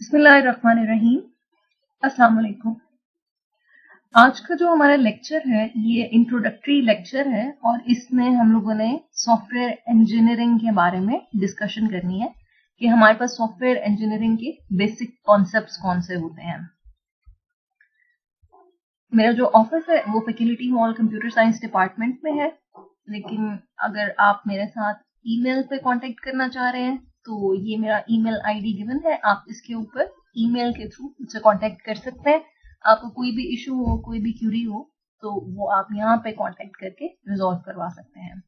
बिस्मिल्लाहिर्रहमानिर्रहीम। अस्सलाम वालेकुम। आज का जो हमारा लेक्चर है ये इंट्रोडक्टरी लेक्चर है और इसमें हम लोगों ने सॉफ्टवेयर इंजीनियरिंग के बारे में डिस्कशन करनी है कि हमारे पास सॉफ्टवेयर इंजीनियरिंग के बेसिक कॉन्सेप्ट्स कौन से होते हैं। मेरा जो ऑफिस है वो faculty hall computer science department में है, लेकिन अगर आप मेरे साथ ईमेल पे कांटेक्ट करना चाह रहे हैं तो ये मेरा ईमेल आईडी गिवन है, आप इसके ऊपर ईमेल के थ्रू मुझसे कांटेक्ट कर सकते हैं। आपको कोई भी इशू हो, कोई भी क्यूरी हो तो वो आप यहाँ पे कांटेक्ट करके रिजॉल्व करवा सकते हैं।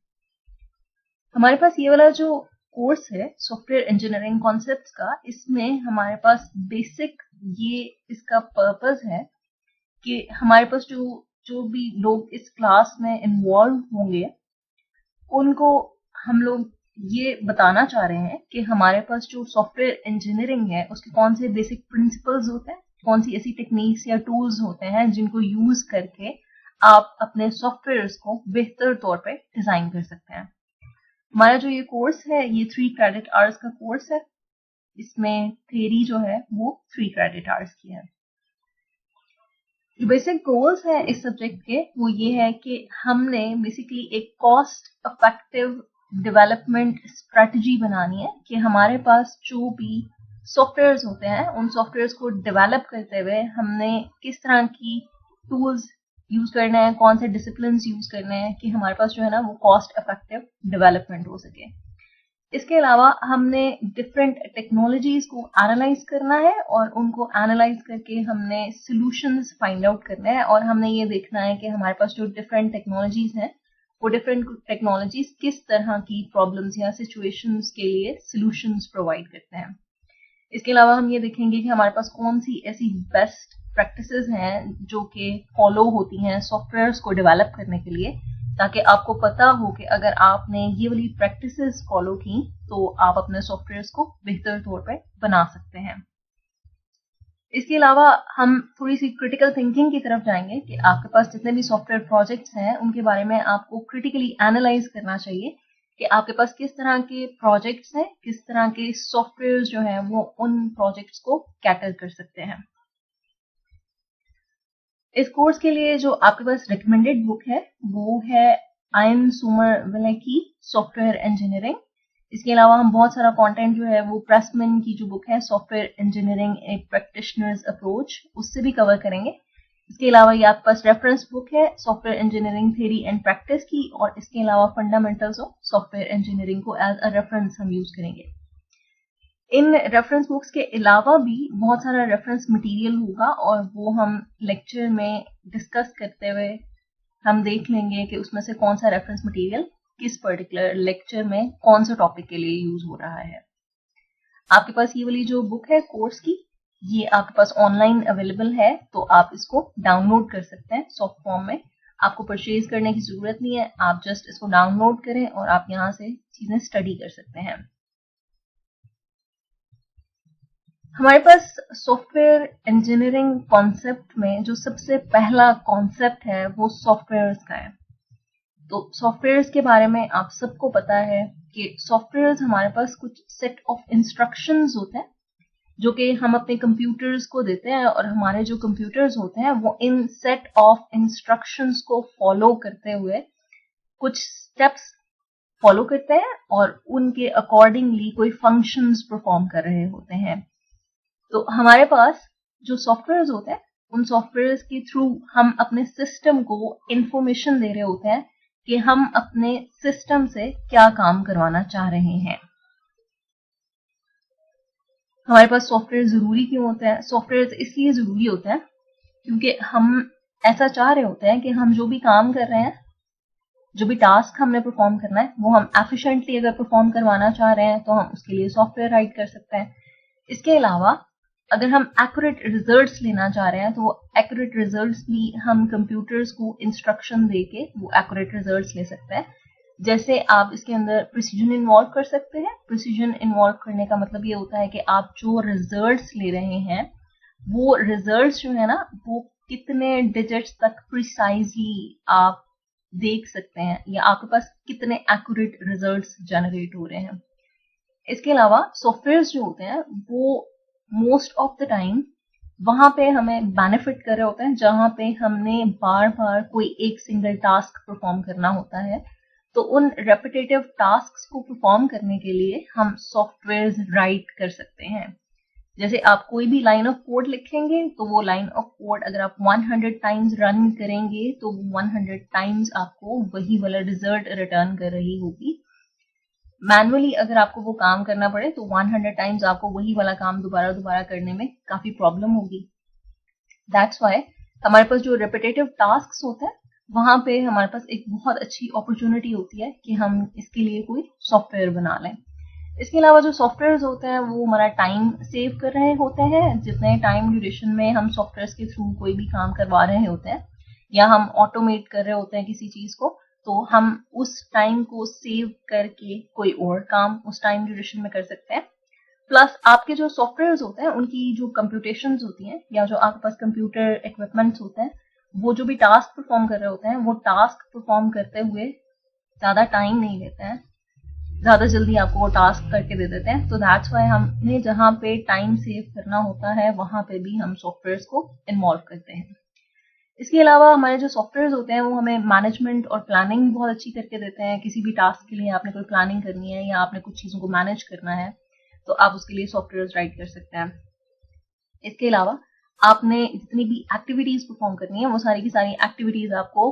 हमारे पास ये वाला जो कोर्स है सॉफ्टवेयर इंजीनियरिंग कॉन्सेप्ट्स का, इसमें हमारे पास बेसिक ये इसका पर्पस है कि हमारे पास जो जो भी लोग इस क्लास में इन्वॉल्व होंगे उनको हम लोग ये बताना चाह रहे हैं कि हमारे पास जो सॉफ्टवेयर इंजीनियरिंग है उसके कौन से बेसिक प्रिंसिपल्स होते हैं, कौन सी ऐसी टेक्निक्स या टूल्स होते हैं जिनको यूज करके आप अपने सॉफ्टवेयर को बेहतर तौर पे डिजाइन कर सकते हैं। हमारा जो ये कोर्स है ये 3 क्रेडिट आवर्स का कोर्स है। इसमें थ्योरी जो है वो 3 क्रेडिट आवर्स की है। जो बेसिक गोल्स है इस सब्जेक्ट के वो ये है कि हमने बेसिकली एक कॉस्ट इफेक्टिव डेवलपमेंट स्ट्रेटजी बनानी है कि हमारे पास जो भी सॉफ्टवेयर्स होते हैं उन सॉफ्टवेयर्स को डेवलप करते हुए हमने किस तरह की टूल्स यूज करने हैं, कौन से डिसिप्लिन यूज करने हैं कि हमारे पास जो है ना वो कॉस्ट इफेक्टिव डेवलपमेंट हो सके। इसके अलावा हमने डिफरेंट टेक्नोलॉजीज को एनालाइज करना है और उनको एनालाइज करके हमने सॉल्यूशंस फाइंड आउट करना है और हमने ये देखना है कि हमारे पास जो डिफरेंट टेक्नोलॉजीज हैं वो डिफरेंट टेक्नोलॉजीज किस तरह की प्रॉब्लम्स या सिचुएशंस के लिए सॉल्यूशंस प्रोवाइड करते हैं। इसके अलावा हम ये देखेंगे कि हमारे पास कौन सी ऐसी बेस्ट प्रैक्टिसेस हैं जो कि फॉलो होती हैं सॉफ्टवेयर्स को डेवलप करने के लिए, ताकि आपको पता हो कि अगर आपने ये वाली प्रैक्टिसेस फॉलो की तो आप अपने सॉफ्टवेयर्स को बेहतर तौर पे बना सकते हैं। इसके अलावा हम थोड़ी सी क्रिटिकल थिंकिंग की तरफ जाएंगे कि आपके पास जितने भी सॉफ्टवेयर प्रोजेक्ट्स हैं उनके बारे में आपको क्रिटिकली एनालाइज करना चाहिए कि आपके पास किस तरह के प्रोजेक्ट्स हैं, किस तरह के सॉफ्टवेयर जो हैं वो उन प्रोजेक्ट्स को कैटर कर सकते हैं। इस कोर्स के लिए जो आपके पास रिकमेंडेड बुक है वो है आयन सुमरविले की सॉफ्टवेयर इंजीनियरिंग। इसके अलावा हम बहुत सारा कंटेंट जो है वो प्रेसमैन की जो बुक है सॉफ्टवेयर इंजीनियरिंग ए प्रैक्टिशनर्स अप्रोच उससे भी कवर करेंगे। इसके अलावा ये आपके पास रेफरेंस बुक है software engineering theory and practice की, और इसके अलावा फंडामेंटल्स ऑफ सॉफ्टवेयर इंजीनियरिंग को एज अ रेफरेंस हम यूज करेंगे। इन रेफरेंस बुक्स के अलावा भी बहुत सारा रेफरेंस मटेरियल होगा और वो हम लेक्चर में डिस्कस करते हुए हम देख लेंगे कि उसमें से कौन सा रेफरेंस मटेरियल किस पर्टिकुलर लेक्चर में कौन से टॉपिक के लिए यूज हो रहा है। आपके पास ये वाली जो बुक है कोर्स की, ये आपके पास ऑनलाइन अवेलेबल है तो आप इसको डाउनलोड कर सकते हैं सॉफ्ट फॉर्म में। आपको परचेज करने की जरूरत नहीं है, आप जस्ट इसको डाउनलोड करें और आप यहाँ से चीजें स्टडी कर सकते हैं। हमारे पास सॉफ्टवेयर इंजीनियरिंग कॉन्सेप्ट में जो सबसे पहला कॉन्सेप्ट है वो सॉफ्टवेयर्स का है। तो सॉफ्टवेयर्स के बारे में आप सबको पता है कि सॉफ्टवेयर्स हमारे पास कुछ सेट ऑफ इंस्ट्रक्शंस होते हैं जो कि हम अपने कंप्यूटर्स को देते हैं और हमारे जो कंप्यूटर्स होते हैं वो इन सेट ऑफ इंस्ट्रक्शंस को फॉलो करते हुए कुछ स्टेप्स फॉलो करते हैं और उनके अकॉर्डिंगली कोई फंक्शंस परफॉर्म कर रहे होते हैं। तो हमारे पास जो सॉफ्टवेयर्स होते हैं उन सॉफ्टवेयर्स के थ्रू हम अपने सिस्टम को इंफॉर्मेशन दे रहे होते हैं कि हम अपने सिस्टम से क्या काम करवाना चाह रहे हैं। हमारे पास सॉफ्टवेयर जरूरी क्यों होते हैं? सॉफ्टवेयर इसलिए जरूरी होते हैं क्योंकि हम ऐसा चाह रहे होते हैं कि हम जो भी काम कर रहे हैं, जो भी टास्क हमने परफॉर्म करना है वो हम एफिशिएंटली अगर परफॉर्म करवाना चाह रहे हैं तो हम उसके लिए सॉफ्टवेयर राइट कर सकते हैं। इसके अलावा अगर हम एक्यूरेट रिजल्ट्स लेना चाह रहे हैं तो वो एक्यूरेट रिजल्ट्स भी हम कंप्यूटर्स को इंस्ट्रक्शन देके वो एक्यूरेट रिजल्ट्स ले सकते हैं। जैसे आप इसके अंदर प्रिसीजन इन्वॉल्व कर सकते हैं। प्रिसीजन इन्वॉल्व करने का मतलब ये होता है कि आप जो रिजल्ट्स ले रहे हैं वो रिजल्ट्स जो है ना वो कितने डिजिट्स तक प्रिसाइजली आप देख सकते हैं या आपके पास कितने एक्यूरेट रिजल्ट्स जनरेट हो रहे हैं। इसके अलावा सॉफ्टवेयर जो होते हैं वो मोस्ट ऑफ द टाइम वहां पे हमें बेनिफिट कर रहे होते हैं, जहां पे हमने बार बार कोई एक सिंगल टास्क परफॉर्म करना होता है। तो उन रेपिटेटिव टास्क्स को परफॉर्म करने के लिए हम सॉफ्टवेयर्स राइट कर सकते हैं। जैसे आप कोई भी लाइन ऑफ कोड लिखेंगे तो वो लाइन ऑफ कोड अगर आप 100 टाइम्स रन करेंगे तो 100 टाइम्स आपको वही वाला रिजल्ट रिटर्न कर रही होगी। मैनुअली अगर आपको वो काम करना पड़े तो 100 टाइम्स आपको वही वाला काम दोबारा दोबारा करने में काफी प्रॉब्लम होगी। दैट्स वाई हमारे पास जो रिपीटेटिव टास्क्स होते हैं वहां पे हमारे पास एक बहुत अच्छी अपॉर्चुनिटी होती है कि हम इसके लिए कोई सॉफ्टवेयर बना लें। इसके अलावा जो सॉफ्टवेयर होते हैं वो हमारा टाइम सेव कर रहे होते हैं। जितने टाइम ड्यूरेशन में हम सॉफ्टवेयर के थ्रू कोई भी काम करवा रहे होते हैं या हम ऑटोमेट कर रहे होते हैं किसी चीज को, तो हम उस टाइम को सेव करके कोई और काम उस टाइम ड्यूरेशन में कर सकते हैं। प्लस आपके जो सॉफ्टवेयर होते हैं उनकी जो कंप्यूटेशंस होती हैं या जो आपके पास कंप्यूटर इक्विपमेंट्स होते हैं वो जो भी टास्क परफॉर्म कर रहे होते हैं वो टास्क परफॉर्म करते हुए ज्यादा टाइम नहीं लेते हैं, ज्यादा जल्दी आपको वो टास्क करके दे देते हैं। तो दैट्स वाई हमने जहाँ पे टाइम सेव करना होता है वहां पे भी हम सॉफ्टवेयर को इन्वॉल्व करते हैं। इसके अलावा हमारे जो सॉफ्टवेयर होते हैं वो हमें मैनेजमेंट और प्लानिंग बहुत अच्छी करके देते हैं। किसी भी टास्क के लिए आपने कोई प्लानिंग करनी है या आपने कुछ चीजों को मैनेज करना है तो आप उसके लिए सॉफ्टवेयर राइट कर सकते हैं। इसके अलावा आपने जितनी भी एक्टिविटीज परफॉर्म करनी है वो सारी की सारी एक्टिविटीज आपको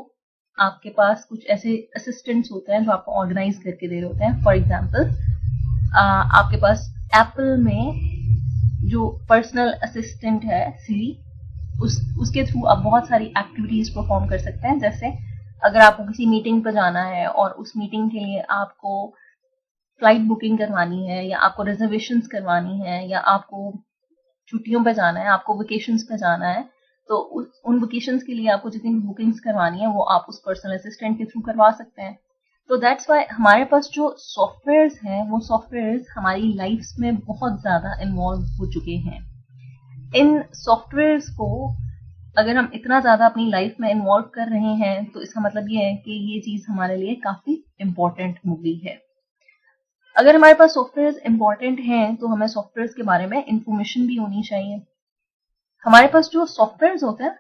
आपके पास कुछ ऐसे असिस्टेंट्स होते हैं जो आपको ऑर्गेनाइज करके दे रहे होते हैं। फॉर एग्जाम्पल आपके पास एप्पल में जो पर्सनल असिस्टेंट है सिरी, उसके थ्रू आप बहुत सारी एक्टिविटीज परफॉर्म कर सकते हैं। जैसे अगर आपको किसी मीटिंग पर जाना है और उस मीटिंग के लिए आपको फ्लाइट बुकिंग करवानी है या आपको रिजर्वेशंस करवानी है या आपको छुट्टियों पे जाना है, आपको वेकेशंस पे जाना है, तो उन वेकेशंस के लिए आपको जितनी भी बुकिंग्स करवानी है वो आप उस पर्सनल असिस्टेंट के थ्रू करवा सकते हैं। तो दैट्स वाई हमारे पास जो सॉफ्टवेयर्स हैं वो सॉफ्टवेयर्स हमारी लाइफ में बहुत ज्यादा इन्वॉल्व हो चुके हैं। इन सॉफ्टवेयर्स को अगर हम इतना ज्यादा अपनी लाइफ में इन्वॉल्व कर रहे हैं तो इसका मतलब ये है कि ये चीज हमारे लिए काफी इम्पोर्टेंट हो गई है। अगर हमारे पास सॉफ्टवेयर इंपॉर्टेंट हैं तो हमें सॉफ्टवेयर के बारे में इंफॉर्मेशन भी होनी चाहिए। हमारे पास जो सॉफ्टवेयर होते हैं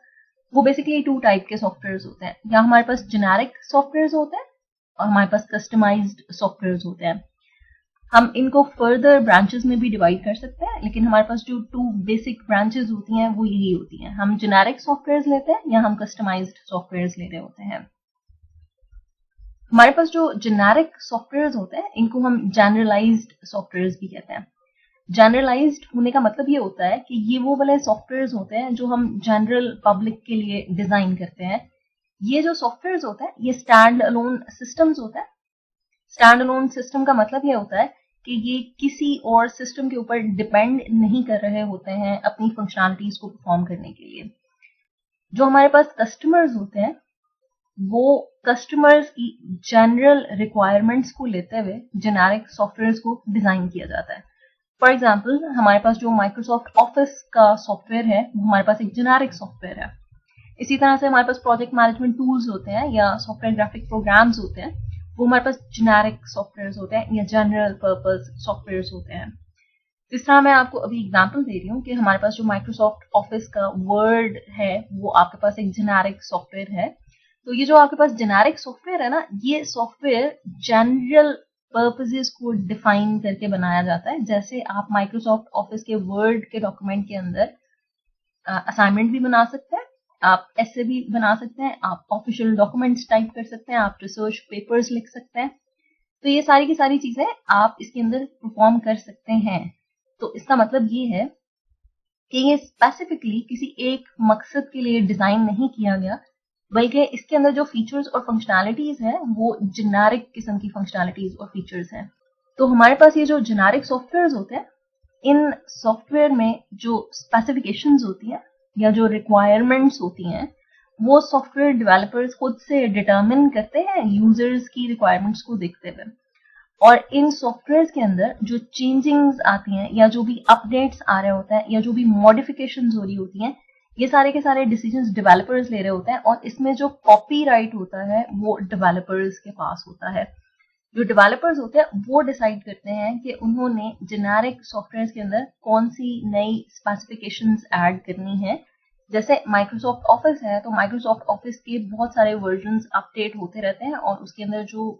वो बेसिकली 2 टाइप के सॉफ्टवेयर होते हैं। या हमारे पास जेनेरिक सॉफ्टवेयर होते हैं और हमारे पास कस्टमाइज्ड सॉफ्टवेयर होते हैं। हम इनको फर्दर ब्रांचेस में भी डिवाइड कर सकते हैं, लेकिन हमारे पास जो 2 बेसिक ब्रांचेस होती हैं वो यही होती हैं। हम जेनेरिक सॉफ्टवेयर लेते हैं या हम कस्टमाइज्ड सॉफ्टवेयर ले रहे होते हैं। हमारे पास जो जेनेरिक सॉफ्टवेयर होते हैं इनको हम जनरलाइज्ड सॉफ्टवेयर भी कहते हैं। जनरलाइज्ड होने का मतलब ये होता है कि ये वो वाले सॉफ्टवेयर होते हैं जो हम जनरल पब्लिक के लिए डिजाइन करते हैं। ये जो सॉफ्टवेयर होते हैं ये स्टैंड अलोन सिस्टम्स होते हैं। स्टैंड अलोन सिस्टम का मतलब ये होता है कि ये किसी और सिस्टम के ऊपर डिपेंड नहीं कर रहे होते हैं अपनी फंक्शनैलिटीज को परफॉर्म करने के लिए। जो हमारे पास कस्टमर्स होते हैं वो कस्टमर्स की जनरल रिक्वायरमेंट्स को लेते हुए जेनेरिक सॉफ्टवेयर को डिजाइन किया जाता है। फॉर एग्जाम्पल हमारे पास जो माइक्रोसॉफ्ट ऑफिस का सॉफ्टवेयर है वो हमारे पास एक जेनेरिक सॉफ्टवेयर है। इसी तरह से हमारे पास प्रोजेक्ट मैनेजमेंट टूल्स होते हैं या सॉफ्टवेयर ग्राफिक प्रोग्राम्स होते हैं, वो हमारे पास जेनेरिक सॉफ्टवेयर होते हैं या जनरल पर्पस सॉफ्टवेयर होते हैं। जिस तरह मैं आपको अभी एग्जांपल दे रही हूँ कि हमारे पास जो माइक्रोसॉफ्ट ऑफिस का वर्ड है वो आपके पास एक जेनेरिक सॉफ्टवेयर है। तो ये जो आपके पास जेनेरिक सॉफ्टवेयर है ना, ये सॉफ्टवेयर जनरल पर्पसेस को डिफाइन करके बनाया जाता है। जैसे आप माइक्रोसॉफ्ट ऑफिस के वर्ड के डॉक्यूमेंट के अंदर असाइनमेंट भी बना सकते हैं, आप ऐसे भी बना सकते हैं, आप ऑफिशियल डॉक्यूमेंट्स टाइप कर सकते हैं, आप रिसर्च पेपर्स लिख सकते हैं। तो ये सारी की सारी चीजें आप इसके अंदर परफॉर्म कर सकते हैं। तो इसका मतलब ये है कि ये स्पेसिफिकली किसी एक मकसद के लिए डिजाइन नहीं किया गया, बल्कि इसके अंदर जो फीचर्स और फंक्शनैलिटीज हैं वो जेनेरिक किस्म की फंक्शनैलिटीज और फीचर्स हैं। तो हमारे पास ये जो जेनेरिक सॉफ्टवेयर होते हैं, इन सॉफ्टवेयर में जो स्पेसिफिकेशंस होती हैं या जो रिक्वायरमेंट्स होती हैं वो सॉफ्टवेयर डेवलपर्स खुद से डिटरमिन करते हैं यूजर्स की रिक्वायरमेंट्स को देखते हुए। और इन सॉफ्टवेयर के अंदर जो चेंजिंग्स आती हैं या जो भी अपडेट्स आ रहे होते हैं या जो भी मॉडिफिकेशंस हो रही होती हैं, ये सारे के सारे डिसीजंस डेवलपर्स ले रहे होते हैं और इसमें जो कॉपीराइट होता है वो डेवलपर्स के पास होता है। जो डेवलपर्स होते हैं वो डिसाइड करते हैं कि उन्होंने जेनेरिक सॉफ्टवेयर के अंदर कौन सी नई स्पेसिफिकेशंस ऐड करनी है। जैसे माइक्रोसॉफ्ट ऑफिस है, तो माइक्रोसॉफ्ट ऑफिस के बहुत सारे वर्जन्स अपडेट होते रहते हैं और उसके अंदर जो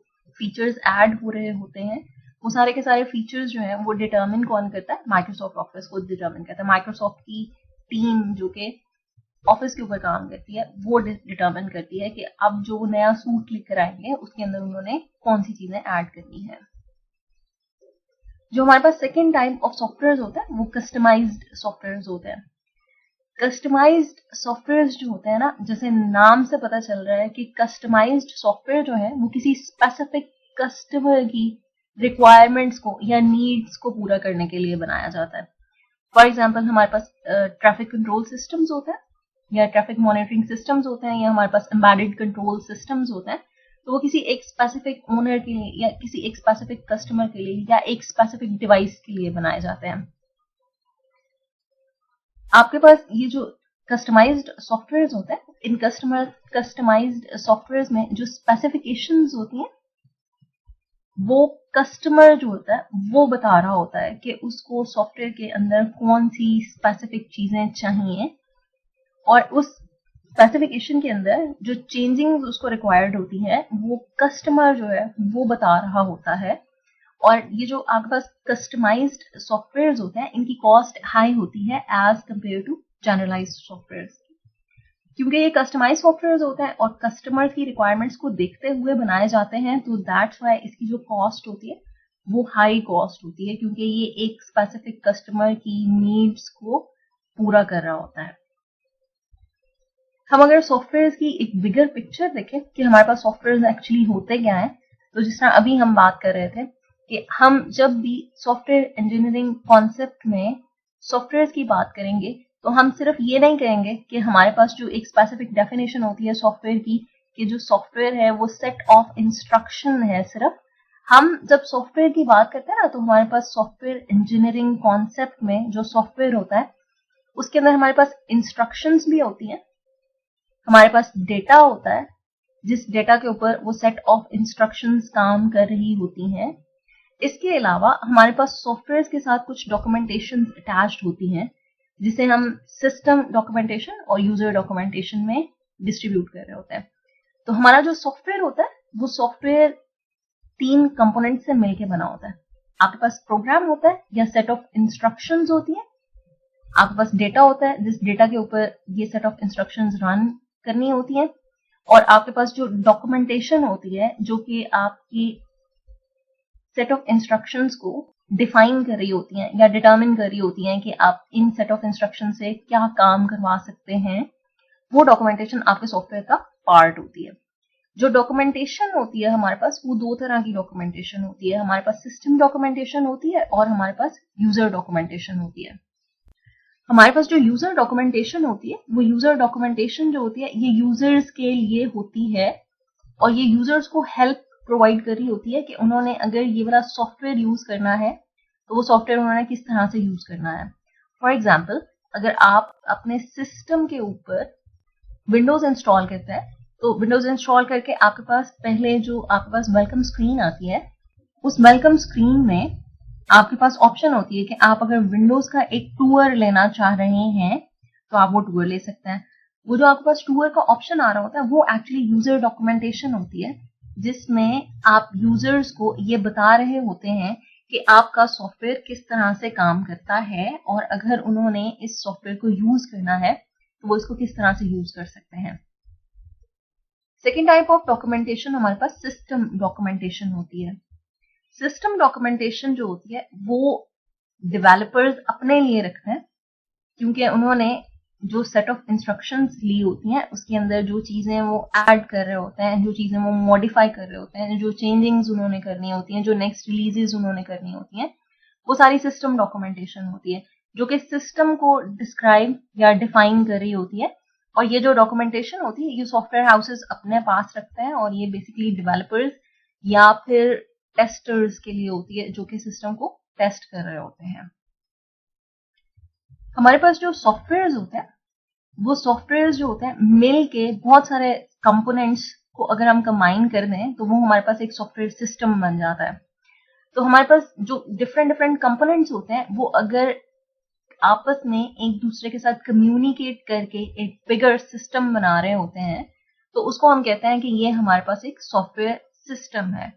फीचर्स ऐड हो रहे होते हैं वो सारे के सारे फीचर्स जो हैं वो डिटरमिन कौन करता है, माइक्रोसॉफ्ट ऑफिस को डिटरमिन करता है। माइक्रोसॉफ्ट की टीम जो कि ऑफिस के ऊपर काम करती है वो डिटरमिन करती है कि अब जो नया सूट लेकर आएंगे उसके अंदर उन्होंने कौन सी चीजें ऐड करनी है। जो हमारे पास सेकेंड टाइप ऑफ सॉफ्टवेयर होता है वो कस्टमाइज्ड सॉफ्टवेयर होते हैं। कस्टमाइज्ड सॉफ्टवेयर जो होते हैं ना, जैसे नाम से पता चल रहा है कि कस्टमाइज्ड सॉफ्टवेयर जो है वो किसी स्पेसिफिक कस्टमर की रिक्वायरमेंट्स को या नीड्स को पूरा करने के लिए बनाया जाता है। फॉर एग्जाम्पल हमारे पास ट्रैफिक कंट्रोल सिस्टम्स होते हैं या ट्रैफिक मॉनिटरिंग सिस्टम्स होते हैं या हमारे पास एम्बेडेड कंट्रोल सिस्टम्स होते हैं। तो वो किसी एक स्पेसिफिक ओनर के लिए या किसी एक स्पेसिफिक कस्टमर के लिए या एक स्पेसिफिक डिवाइस के लिए बनाए जाते हैं। आपके पास ये जो कस्टमाइज्ड सॉफ्टवेयर होते हैं, इन कस्टमाइज्ड सॉफ्टवेयर में जो स्पेसिफिकेशंस होती हैं वो कस्टमर जो होता है वो बता रहा होता है कि उसको सॉफ्टवेयर के अंदर कौन सी स्पेसिफिक चीजें चाहिए और उस स्पेसिफिकेशन के अंदर जो चेंजिंग उसको रिक्वायर्ड होती है वो कस्टमर जो है वो बता रहा होता है। और ये जो आपके पास कस्टमाइज्ड सॉफ्टवेयर होते हैं इनकी कॉस्ट हाई होती है as compare to generalised software, क्योंकि ये कस्टमाइज सॉफ्टवेयर होते हैं और कस्टमर की रिक्वायरमेंट्स को देखते हुए बनाए जाते हैं। तो दैट्स वाई इसकी जो कॉस्ट होती है वो हाई कॉस्ट होती है, क्योंकि ये एक स्पेसिफिक कस्टमर की नीड्स को पूरा कर रहा होता है। हम अगर सॉफ्टवेयर की एक बिगर पिक्चर देखें कि हमारे पास सॉफ्टवेयर एक्चुअली होते क्या है, तो जिस तरह अभी हम बात कर रहे थे कि हम जब भी सॉफ्टवेयर इंजीनियरिंग कॉन्सेप्ट में सॉफ्टवेयर की बात करेंगे तो हम सिर्फ ये नहीं कहेंगे कि हमारे पास जो एक स्पेसिफिक डेफिनेशन होती है सॉफ्टवेयर की कि जो सॉफ्टवेयर है वो सेट ऑफ इंस्ट्रक्शन है। सिर्फ हम जब सॉफ्टवेयर की बात करते हैं ना, तो हमारे पास सॉफ्टवेयर इंजीनियरिंग कॉन्सेप्ट में जो सॉफ्टवेयर होता है उसके अंदर हमारे पास इंस्ट्रक्शंस भी होती हैं, हमारे पास डेटा होता है जिस डेटा के ऊपर वो सेट ऑफ इंस्ट्रक्शंस काम कर रही होती हैं। इसके अलावा हमारे पास सॉफ्टवेयर के साथ कुछ डॉक्यूमेंटेशन अटैच्ड होती हैं जिसे हम सिस्टम डॉक्यूमेंटेशन और यूजर डॉक्यूमेंटेशन में डिस्ट्रीब्यूट कर रहे होते हैं। तो हमारा जो सॉफ्टवेयर होता है वो सॉफ्टवेयर 3 कंपोनेंट से मिलकर बना होता है। आपके पास प्रोग्राम होता है या सेट ऑफ इंस्ट्रक्शंस होती है, आपके पास डेटा होता है जिस डेटा के ऊपर ये सेट ऑफ इंस्ट्रक्शंस रन करनी होती है, और आपके पास जो डॉक्यूमेंटेशन होती है जो कि आपकी सेट ऑफ इंस्ट्रक्शंस को डिफाइन कर रही होती हैं या डिटरमिन कर रही होती हैं कि आप इन सेट ऑफ इंस्ट्रक्शन से क्या काम करवा सकते हैं। वो डॉक्यूमेंटेशन आपके सॉफ्टवेयर का पार्ट होती है। जो डॉक्यूमेंटेशन होती है हमारे पास वो 2 तरह की डॉक्यूमेंटेशन होती है। हमारे पास सिस्टम डॉक्यूमेंटेशन होती है और हमारे पास यूजर डॉक्यूमेंटेशन होती है। हमारे पास जो यूजर डॉक्यूमेंटेशन होती है वो यूजर डॉक्यूमेंटेशन जो होती है ये यूजर्स के लिए होती है और ये यूजर्स को हेल्प प्रोवाइड कर रही होती है कि उन्होंने अगर ये वाला सॉफ्टवेयर यूज करना है तो वो सॉफ्टवेयर उन्होंने किस तरह से यूज करना है। फॉर एग्जाम्पल, अगर आप अपने सिस्टम के ऊपर विंडोज इंस्टॉल करते हैं तो विंडोज इंस्टॉल करके आपके पास पहले जो आपके पास वेलकम स्क्रीन आती है, उस वेलकम स्क्रीन में आपके पास ऑप्शन होती है कि आप अगर विंडोज का एक टूर लेना चाह रहे हैं तो आप वो टूर ले सकते हैं। वो जो आपके पास टूर का ऑप्शन आ रहा होता है वो एक्चुअली यूजर डॉक्यूमेंटेशन होती है जिसमें आप यूजर्स को ये बता रहे होते हैं कि आपका सॉफ्टवेयर किस तरह से काम करता है और अगर उन्होंने इस सॉफ्टवेयर को यूज करना है तो वो इसको किस तरह से यूज कर सकते हैं। सेकेंड टाइप ऑफ डॉक्यूमेंटेशन हमारे पास सिस्टम डॉक्यूमेंटेशन होती है। सिस्टम डॉक्यूमेंटेशन जो होती है वो डेवलपर्स अपने लिए रखते हैं, क्योंकि उन्होंने जो सेट ऑफ इंस्ट्रक्शंस ली होती हैं उसके अंदर जो चीजें वो ऐड कर रहे होते हैं, जो चीजें वो मॉडिफाई कर रहे होते हैं, जो चेंजिंग्स उन्होंने करनी होती हैं, जो नेक्स्ट रिलीजेस उन्होंने करनी होती हैं, वो सारी सिस्टम डॉक्यूमेंटेशन होती है जो कि सिस्टम को डिस्क्राइब या डिफाइन कर रही होती है। और ये जो डॉक्यूमेंटेशन होती है ये सॉफ्टवेयर हाउसेस अपने पास रखते हैं और ये बेसिकली डेवलपर्स या फिर टेस्टर्स के लिए होती है जो कि सिस्टम को टेस्ट कर रहे होते हैं। हमारे पास जो सॉफ्टवेयर होते हैं वो सॉफ्टवेयर जो होते हैं मिल के बहुत सारे कंपोनेंट्स को अगर हम कंबाइन कर दें तो वो हमारे पास एक सॉफ्टवेयर सिस्टम बन जाता है। तो हमारे पास जो डिफरेंट डिफरेंट कंपोनेंट्स होते हैं वो अगर आपस में एक दूसरे के साथ कम्युनिकेट करके एक बिगर सिस्टम बना रहे होते हैं तो उसको हम कहते हैं कि ये हमारे पास एक सॉफ्टवेयर सिस्टम है।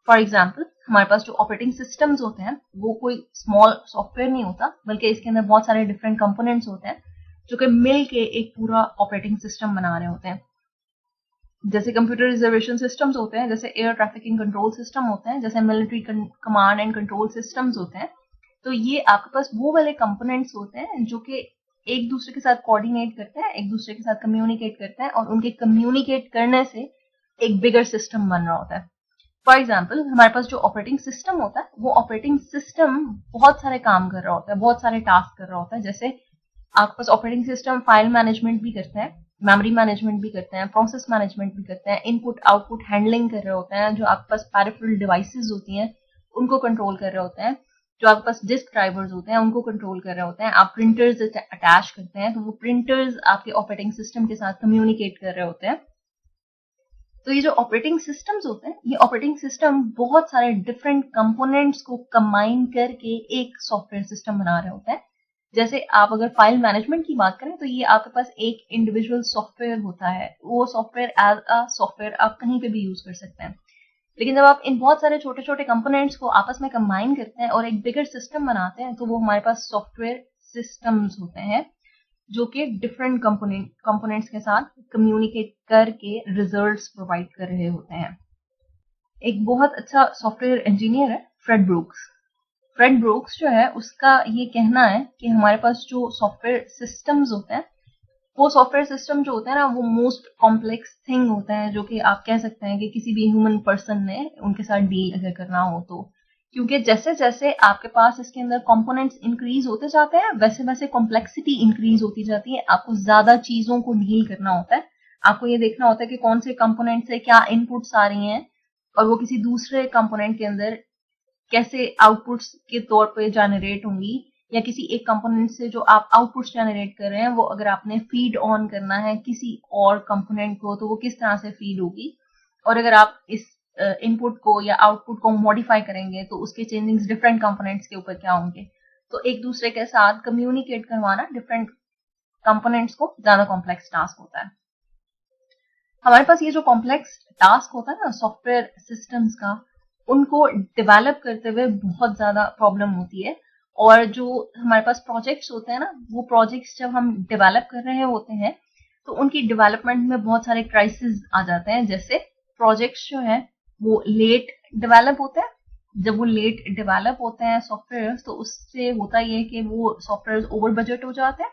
फॉर एग्जाम्पल, हमारे पास जो ऑपरेटिंग सिस्टम्स होते हैं वो कोई स्मॉल सॉफ्टवेयर नहीं होता, बल्कि इसके अंदर बहुत सारे डिफरेंट कंपोनेंट्स होते हैं जो कि मिल के एक पूरा ऑपरेटिंग सिस्टम बना रहे होते हैं। जैसे कंप्यूटर रिजर्वेशन सिस्टम्स होते हैं, जैसे एयर ट्रैफिकिंग कंट्रोल सिस्टम होते हैं, जैसे military command and control systems होते हैं। तो ये आपके पास वो वाले कंपोनेंट्स होते हैं जो कि एक दूसरे के साथ कोऑर्डिनेट करते हैं, एक दूसरे के साथ कम्युनिकेट करते हैं और उनके कम्युनिकेट करने से एक बिगर सिस्टम बन रहा होता है। फॉर एग्जाम्पल, हमारे पास जो ऑपरेटिंग सिस्टम होता है वो ऑपरेटिंग सिस्टम बहुत सारे काम कर रहा होता है, बहुत सारे टास्क कर रहा होता है। जैसे आपके पास ऑपरेटिंग सिस्टम फाइल मैनेजमेंट भी करते हैं, मेमोरी मैनेजमेंट भी करते हैं, प्रोसेस मैनेजमेंट भी करते हैं, इनपुट आउटपुट हैंडलिंग कर रहे होते हैं, जो आपके पास पेरिफेरल डिवाइसेस होती हैं उनको कंट्रोल कर रहे होते हैं, जो आपके पास डिस्क ड्राइवर्स होते हैं उनको कंट्रोल कर रहे होते हैं। आप प्रिंटर्स अटैच करते हैं तो वो प्रिंटर्स आपके ऑपरेटिंग सिस्टम के साथ कम्युनिकेट कर रहे होते हैं। तो ये जो ऑपरेटिंग सिस्टम्स होते हैं, ये ऑपरेटिंग सिस्टम बहुत सारे डिफरेंट कंपोनेंट्स को कंबाइन करके एक सॉफ्टवेयर सिस्टम बना रहे होते हैं। जैसे आप अगर फाइल मैनेजमेंट की बात करें तो ये आपके पास एक इंडिविजुअल सॉफ्टवेयर होता है, वो सॉफ्टवेयर एज अ सॉफ्टवेयर आप कहीं पे भी यूज कर सकते हैं। लेकिन जब आप इन बहुत सारे छोटे छोटे कंपोनेंट्स को आपस में कंबाइन करते हैं और एक बिगर सिस्टम बनाते हैं तो वो हमारे पास सॉफ्टवेयर सिस्टम्स होते हैं जो कि डिफरेंट कंपोनेंट्स के साथ कम्युनिकेट करके रिजल्ट्स प्रोवाइड कर रहे होते हैं। एक बहुत अच्छा सॉफ्टवेयर इंजीनियर है फ्रेड ब्रूक्स। फ्रेड ब्रूक्स जो है उसका ये कहना है कि हमारे पास जो सॉफ्टवेयर सिस्टम्स होते हैं वो सॉफ्टवेयर सिस्टम जो होते हैं ना वो मोस्ट कॉम्प्लेक्स थिंग होता है जो कि आप कह सकते हैं कि किसी भी ह्यूमन पर्सन ने उनके साथ डील अगर करना हो तो, क्योंकि जैसे जैसे आपके पास इसके अंदर कंपोनेंट्स इंक्रीज होते जाते हैं वैसे वैसे कॉम्प्लेक्सिटी इंक्रीज होती जाती है। आपको ज्यादा चीजों को डील करना होता है, आपको ये देखना होता है कि कौन से कंपोनेंट से क्या इनपुट्स आ रही हैं और वो किसी दूसरे कंपोनेंट के अंदर कैसे आउटपुट्स के तौर पे जनरेट होंगी, या किसी एक कंपोनेंट से जो आप आउटपुट्स जनरेट कर रहे हैं वो अगर आपने फीड ऑन करना है किसी और कंपोनेंट को तो वो किस तरह से फीड होगी, और अगर आप इस इनपुट को या आउटपुट को मॉडिफाई करेंगे तो उसके चेंजिंग्स डिफरेंट कंपोनेंट्स के ऊपर क्या होंगे। तो एक दूसरे के साथ कम्युनिकेट करवाना डिफरेंट कंपोनेंट्स को ज्यादा कॉम्प्लेक्स टास्क होता है। हमारे पास ये जो कॉम्प्लेक्स टास्क होता है ना सॉफ्टवेयर सिस्टम्स का, उनको डेवलप करते हुए बहुत ज्यादा प्रॉब्लम होती है। और जो हमारे पास प्रोजेक्ट्स होते हैं ना वो प्रोजेक्ट्स जब हम डेवलप कर रहे होते हैं तो उनकी डेवलपमेंट में बहुत सारे क्राइसिस आ जाते हैं। जैसे प्रोजेक्ट्स जो है वो लेट डेवलप होते हैं, जब वो लेट डेवलप होते हैं सॉफ्टवेयर तो उससे होता ये है कि वो सॉफ्टवेयर ओवर बजट हो जाते हैं।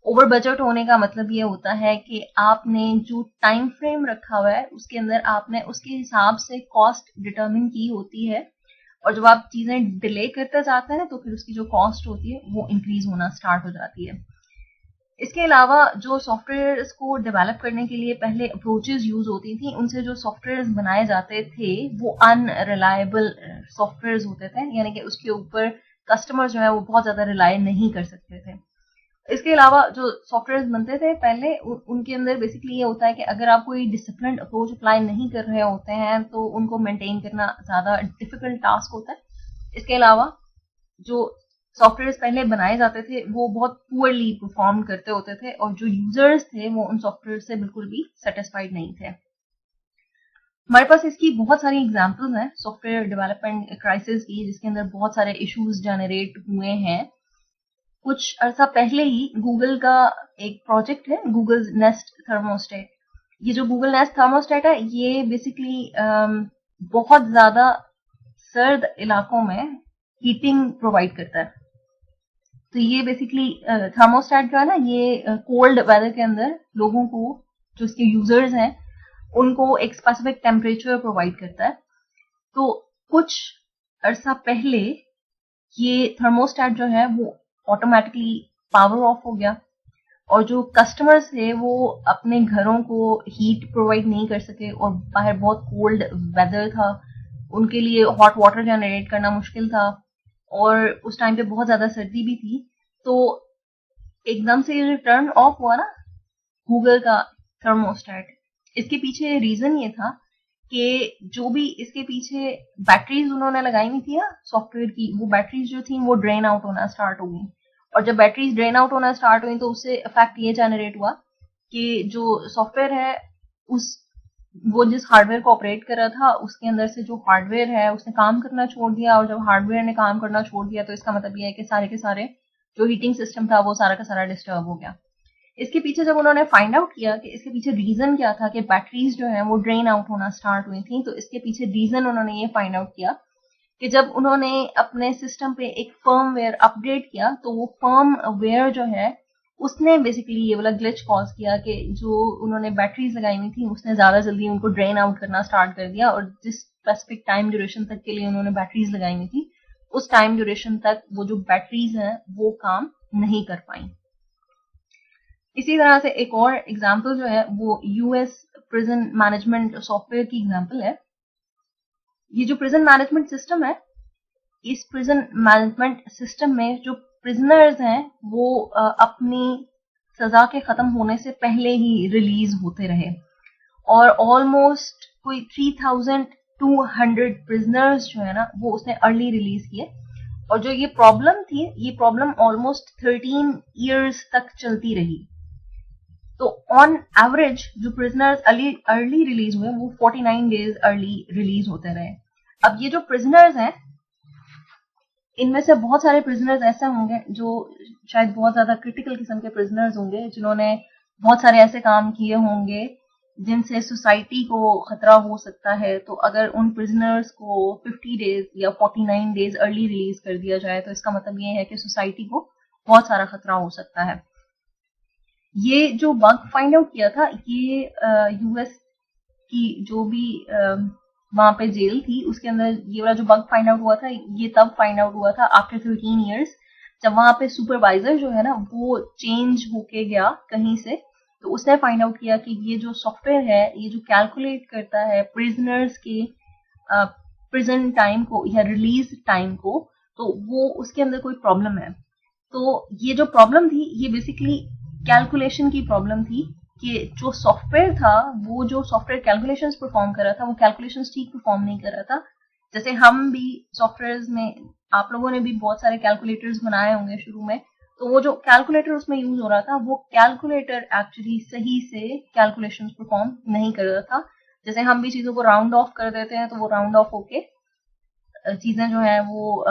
ओवर बजट होने का मतलब ये होता है कि आपने जो टाइम फ्रेम रखा हुआ है उसके अंदर आपने उसके हिसाब से कॉस्ट डिटरमिन की होती है, और जब आप चीजें डिले करते जाते हैं तो फिर उसकी जो कॉस्ट होती है वो इंक्रीज होना स्टार्ट हो जाती है। इसके अलावा जो सॉफ्टवेयर को डेवलप करने के लिए पहले अप्रोचेस यूज होती थी, उनसे जो सॉफ्टवेयर बनाए जाते थे वो अनरिलायबल सॉफ्टवेयर होते थे, यानी कि उसके ऊपर कस्टमर जो है वो बहुत ज्यादा रिलाय नहीं कर सकते थे। इसके अलावा जो सॉफ्टवेयर बनते थे पहले उनके अंदर बेसिकली ये होता है कि अगर आप कोई डिसिप्लिन अप्रोच अप्लाई नहीं कर रहे होते हैं तो उनको मेंटेन करना ज्यादा डिफिकल्ट टास्क होता है। इसके अलावा जो सॉफ्टवेयर पहले बनाए जाते थे वो बहुत पुअरली परफॉर्म करते होते थे और जो यूजर्स थे वो उन सॉफ्टवेयर से बिल्कुल भी सेटिस्फाइड नहीं थे। हमारे पास इसकी बहुत सारी एग्जांपल्स हैं सॉफ्टवेयर डेवलपमेंट क्राइसिस की, जिसके अंदर बहुत सारे इश्यूज जनरेट हुए हैं। कुछ अर्सा पहले ही गूगल का एक प्रोजेक्ट है गूगल नेस्ट थर्मोस्टेट। ये जो गूगल नेस्ट थर्मोस्टेट है ये बेसिकली बहुत ज्यादा सर्द इलाकों में हीटिंग प्रोवाइड करता है। तो ये बेसिकली थर्मोस्टेट जो है ना ये कोल्ड वेदर के अंदर लोगों को, जो इसके यूजर्स हैं, उनको एक स्पेसिफिक टेम्परेचर प्रोवाइड करता है। तो कुछ अर्सा पहले ये थर्मोस्टेट जो है वो ऑटोमेटिकली पावर ऑफ हो गया और जो कस्टमर्स थे वो अपने घरों को हीट प्रोवाइड नहीं कर सके और बाहर बहुत कोल्ड वेदर था, उनके लिए हॉट वाटर जनरेट करना मुश्किल था और उस टाइम पे बहुत ज्यादा सर्दी भी थी। तो एकदम से ये जो टर्न ऑफ हुआ ना गूगल का थर्मोस्टेट, इसके पीछे रीजन ये था कि जो भी इसके पीछे बैटरीज उन्होंने लगाई हुई थी ना सॉफ्टवेयर की, वो बैटरीज जो थी वो ड्रेन आउट होना स्टार्ट हो गई। और जब बैटरीज ड्रेन आउट होना स्टार्ट हुई तो उससे इफेक्ट ये जनरेट हुआ कि जो सॉफ्टवेयर है उस वो जिस हार्डवेयर को ऑपरेट कर रहा था उसके अंदर से जो हार्डवेयर है उसने काम करना छोड़ दिया। और जब हार्डवेयर ने काम करना छोड़ दिया तो इसका मतलब ये है कि सारे के सारे जो हीटिंग सिस्टम था वो सारा का सारा डिस्टर्ब हो गया। इसके पीछे जब उन्होंने फाइंड आउट किया कि इसके पीछे रीजन क्या था कि बैटरीज जो है वो ड्रेन आउट होना स्टार्ट हुई थी, तो इसके पीछे रीजन उन्होंने ये फाइंड आउट किया कि जब उन्होंने अपने सिस्टम पे एक फर्मवेयर अपडेट किया तो वो फर्मवेयर जो है उसने बेसिकली ये वाला ग्लिच कॉज किया कि जो उन्होंने बैटरीज लगाई हुई थी उसने ज्यादा जल्दी उनको ड्रेन आउट करना स्टार्ट कर दिया। और जिस स्पेसिफिक टाइम ड्यूरेशन तक के लिए उन्होंने बैटरीज लगाई हुई थी उस टाइम ड्यूरेशन तक वो जो बैटरीज हैं वो काम नहीं कर पाई। इसी तरह से एक और एग्जाम्पल जो है वो यूएस प्रिजन मैनेजमेंट सॉफ्टवेयर की एग्जाम्पल है। ये जो प्रिजन मैनेजमेंट सिस्टम है, इस प्रिजन मैनेजमेंट सिस्टम में जो प्रिजनर्स हैं वो अपनी सजा के खत्म होने से पहले ही रिलीज होते रहे। और ऑलमोस्ट कोई 3200 प्रिजनर्स जो है ना वो उसने अर्ली रिलीज किए। और जो ये प्रॉब्लम थी, ये प्रॉब्लम ऑलमोस्ट 13 इयर्स तक चलती रही। तो ऑन एवरेज जो प्रिजनर्स अर्ली रिलीज हुए वो 49 डेज अर्ली रिलीज होते रहे। अब ये जो प्रिजनर्स हैं इनमें से बहुत सारे प्रिजनर्स ऐसे होंगे जो शायद बहुत ज्यादा क्रिटिकल किस्म के प्रिजनर्स होंगे जिन्होंने बहुत सारे ऐसे काम किए होंगे जिनसे सोसाइटी को खतरा हो सकता है। तो अगर उन प्रिजनर्स को 50 डेज या 49 डेज अर्ली रिलीज कर दिया जाए तो इसका मतलब ये है कि सोसाइटी को बहुत सारा खतरा हो सकता है। ये जो बग फाइंड आउट किया था ये यूएस की जो भी वहां पे जेल थी उसके अंदर ये वाला जो बग फाइंड आउट हुआ था ये तब फाइंड आउट हुआ था आफ्टर 13 इयर्स, जब वहां पे सुपरवाइजर जो है ना वो चेंज होके गया कहीं से। तो उसने फाइंड आउट किया कि ये जो सॉफ्टवेयर है ये जो कैलकुलेट करता है प्रिजनर्स के प्रिजन टाइम को या रिलीज टाइम को, तो वो उसके अंदर कोई प्रॉब्लम है। तो ये जो प्रॉब्लम थी ये बेसिकली कैलकुलेशन की प्रॉब्लम थी कि जो सॉफ्टवेयर था वो जो सॉफ्टवेयर कैलकुलेशंस परफॉर्म कर रहा था वो कैलकुलेशंस ठीक परफॉर्म नहीं कर रहा था। जैसे हम भी सॉफ्टवेयर्स में, आप लोगों ने भी बहुत सारे कैलकुलेटर्स बनाए होंगे शुरू में, तो वो जो कैलकुलेटर उसमें यूज हो रहा था वो कैलकुलेटर एक्चुअली सही से कैलकुलेशंस परफॉर्म नहीं कर रहा था। जैसे हम भी चीजों को राउंड ऑफ कर देते हैं तो वो राउंड ऑफ होके चीजें जो है वो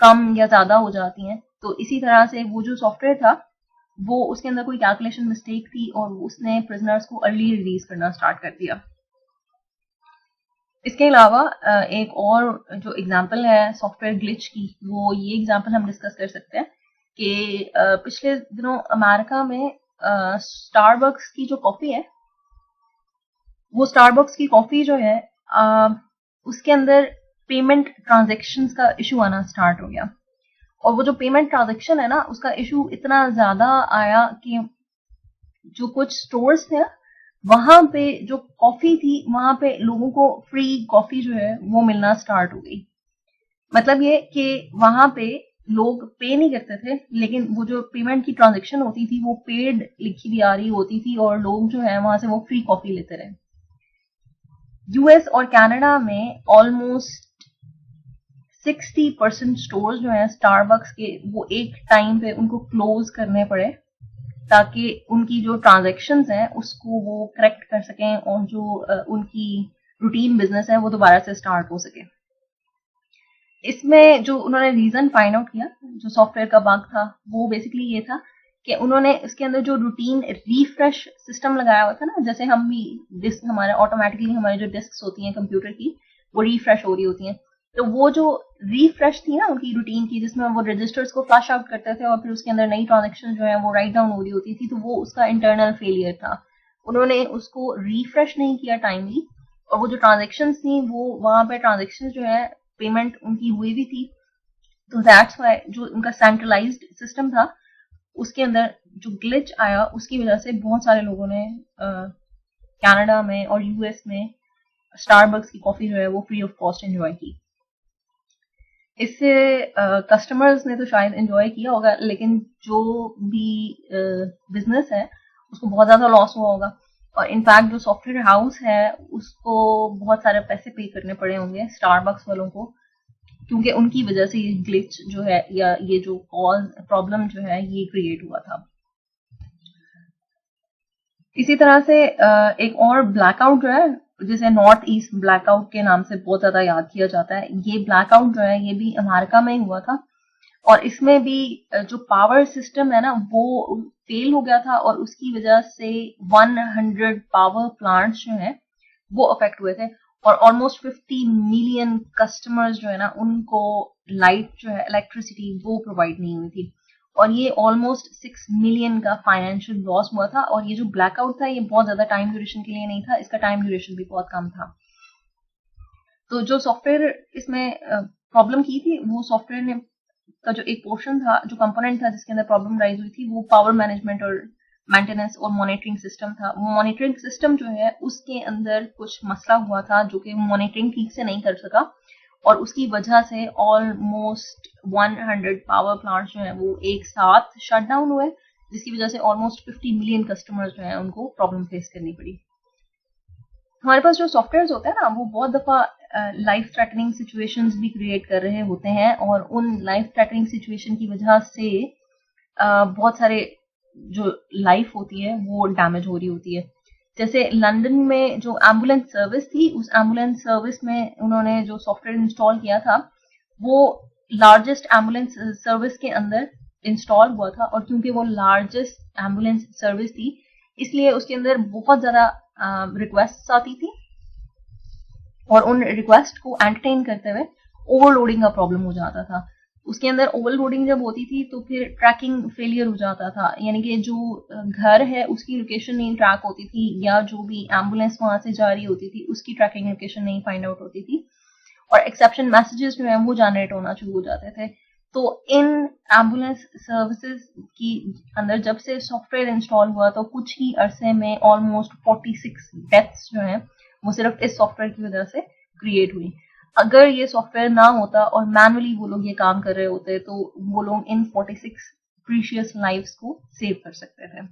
कम या ज्यादा हो जाती हैं। तो इसी तरह से वो जो सॉफ्टवेयर था वो उसके अंदर कोई कैलकुलेशन मिस्टेक थी और उसने प्रिजनर्स को अर्ली रिलीज करना स्टार्ट कर दिया। इसके अलावा एक और जो एग्जांपल है सॉफ्टवेयर ग्लिच की, वो ये एग्जांपल हम डिस्कस कर सकते हैं कि पिछले दिनों अमेरिका में स्टारबक्स की जो कॉफी है, वो स्टारबक्स की कॉफी जो है उसके अंदर पेमेंट ट्रांजेक्शन्स का इशू आना स्टार्ट हो गया। और वो जो पेमेंट ट्रांजेक्शन है ना उसका इशू इतना ज्यादा आया कि जो कुछ स्टोर्स थे ना वहां पे जो कॉफी थी वहां पे लोगों को फ्री कॉफी जो है वो मिलना स्टार्ट हो गई। मतलब ये कि वहां पे लोग पे नहीं करते थे लेकिन वो जो पेमेंट की ट्रांजेक्शन होती थी वो पेड लिखी भी आ रही होती थी और लोग जो है वहां से वो फ्री कॉफी लेते रहे। यूएस और कनाडा में ऑलमोस्ट 60% स्टोर्स जो है स्टारबक्स के वो एक टाइम पे उनको क्लोज करने पड़े ताकि उनकी जो ट्रांजैक्शंस हैं उसको वो करेक्ट कर सकें और जो उनकी रूटीन बिजनेस है वो दोबारा से स्टार्ट हो सके। इसमें जो उन्होंने रीजन फाइंड आउट किया जो सॉफ्टवेयर का बग था वो बेसिकली ये था कि उन्होंने इसके अंदर जो रूटीन रिफ्रेश सिस्टम लगाया हुआ था ना, जैसे हम भी डिस्क हमारे ऑटोमेटिकली हमारी जो डिस्क होती हैं कंप्यूटर की वो रिफ्रेश हो रही होती हैं, तो वो जो रिफ्रेश थी ना उनकी रूटीन की जिसमें वो रजिस्टर्स को फ्लश आउट करते थे और फिर उसके अंदर नई ट्रांजेक्शन जो है वो राइट डाउन हो रही होती थी, तो वो उसका इंटरनल फेलियर था। उन्होंने उसको रिफ्रेश नहीं किया टाइमली और वो जो ट्रांजेक्शन थी वो वहां पे ट्रांजेक्शन जो है पेमेंट उनकी हुई भी थी। तो दैट्स वाई जो उनका सेंट्रलाइज्ड सिस्टम था उसके अंदर जो ग्लिच आया उसकी वजह से बहुत सारे लोगों ने कनाडा में और यूएस में स्टारबक्स की कॉफी जो है वो फ्री ऑफ कॉस्ट एंजॉय की। इससे कस्टमर्स ने तो शायद एंजॉय किया होगा लेकिन जो भी बिजनेस है उसको बहुत ज्यादा लॉस हुआ होगा। और इनफैक्ट जो सॉफ्टवेयर हाउस है उसको बहुत सारे पैसे पे करने पड़े होंगे स्टारबक्स वालों को, क्योंकि उनकी वजह से ये ग्लिच जो है या ये जो कॉज प्रॉब्लम जो है ये क्रिएट हुआ था। इसी तरह से एक और ब्लैकआउट जो है जिसे नॉर्थ ईस्ट ब्लैकआउट के नाम से बहुत ज्यादा याद किया जाता है, ये ब्लैकआउट जो है ये भी अमेरिका में ही हुआ था और इसमें भी जो पावर सिस्टम है ना वो फेल हो गया था और उसकी वजह से 100 पावर प्लांट्स जो है वो अफेक्ट हुए थे और ऑलमोस्ट 50 मिलियन कस्टमर्स जो है ना उनको लाइट जो है इलेक्ट्रिसिटी वो प्रोवाइड नहीं हुई थी और ये ऑलमोस्ट 6 मिलियन का फाइनेंशियल लॉस हुआ था। और ये जो ब्लैकआउट था ये बहुत ज्यादा टाइम ड्यूरेशन के लिए नहीं था, इसका टाइम ड्यूरेशन भी बहुत कम था। तो जो सॉफ्टवेयर इसमें प्रॉब्लम की थी वो सॉफ्टवेयर ने का जो एक पोर्शन था, जो कंपोनेंट था जिसके अंदर प्रॉब्लम राइज हुई थी, वो पावर मैनेजमेंट और मेंटेनेंस और मॉनिटरिंग सिस्टम था। वो मॉनिटरिंग सिस्टम जो है उसके अंदर कुछ मसला हुआ था जो कि मॉनिटरिंग ठीक से नहीं कर सका और उसकी वजह से ऑलमोस्ट 100 पावर प्लांट्स जो है वो एक साथ शट डाउन हुए, जिसकी वजह से ऑलमोस्ट 50 मिलियन कस्टमर्स जो है उनको प्रॉब्लम फेस करनी पड़ी। हमारे पास जो सॉफ्टवेयर होते हैं ना वो बहुत दफा लाइफ थ्रेटनिंग सिचुएशंस भी क्रिएट कर रहे होते हैं और उन लाइफ थ्रेटनिंग सिचुएशन की वजह से बहुत सारे जो लाइफ होती है वो डैमेज हो रही होती है। जैसे लंदन में जो एम्बुलेंस सर्विस थी, उस एम्बुलेंस सर्विस में उन्होंने जो सॉफ्टवेयर इंस्टॉल किया था वो लार्जेस्ट एम्बुलेंस सर्विस के अंदर इंस्टॉल हुआ था और क्योंकि वो लार्जेस्ट एम्बुलेंस सर्विस थी इसलिए उसके अंदर बहुत ज्यादा रिक्वेस्ट आती थी और उन रिक्वेस्ट को एंटरटेन करते हुए ओवरलोडिंग का प्रॉब्लम हो जाता था। उसके अंदर ओवरलोडिंग जब होती थी तो फिर ट्रैकिंग फेलियर हो जाता था, यानी कि जो घर है उसकी लोकेशन नहीं ट्रैक होती थी या जो भी एम्बुलेंस वहां से जा रही होती थी उसकी ट्रैकिंग लोकेशन नहीं फाइंड आउट होती थी और एक्सेप्शन मैसेजेस जो है वो जनरेट होना शुरू हो जाते थे। तो इन एम्बुलेंस सर्विसेज की अंदर जब से सॉफ्टवेयर इंस्टॉल हुआ तो कुछ ही अरसे में ऑलमोस्ट 46 डेथ्स जो है वो सिर्फ इस सॉफ्टवेयर की वजह से क्रिएट हुई। अगर ये सॉफ्टवेयर ना होता और मैनुअली वो लोग ये काम कर रहे होते तो वो लोग इन 46 प्रीशियस लाइव्स को सेव कर सकते थे।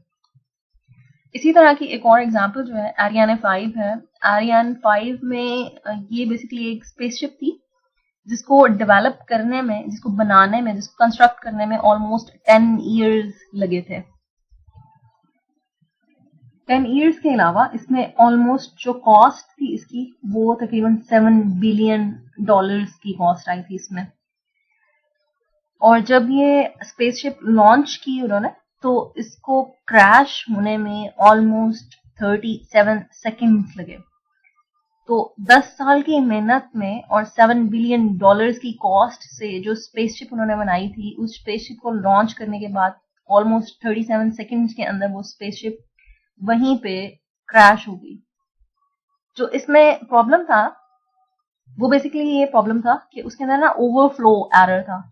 इसी तरह की एक और एग्जांपल जो है एरियान 5 है। एरियान 5 में ये बेसिकली एक स्पेसशिप थी जिसको डेवलप करने में, जिसको बनाने में, जिसको कंस्ट्रक्ट करने में ऑलमोस्ट 10 इयर्स लगे थे। 10 इयर्स के अलावा इसमें ऑलमोस्ट जो कॉस्ट थी इसकी वो तकरीबन $7 बिलियन की कॉस्ट आई थी इसमें। और जब ये स्पेसशिप लॉन्च की उन्होंने तो इसको क्रैश होने में ऑलमोस्ट 37 सेकेंड्स लगे। तो 10 साल की मेहनत में और $7 बिलियन की कॉस्ट से जो स्पेसशिप उन्होंने बनाई थी उस स्पेसशिप को लॉन्च करने के बाद ऑलमोस्ट 37 सेकेंड्स के अंदर वो स्पेसशिप वहीं पे क्रैश हो गई। जो इसमें प्रॉब्लम था वो बेसिकली ये प्रॉब्लम था कि उसके अंदर ना ओवरफ्लो एरर था।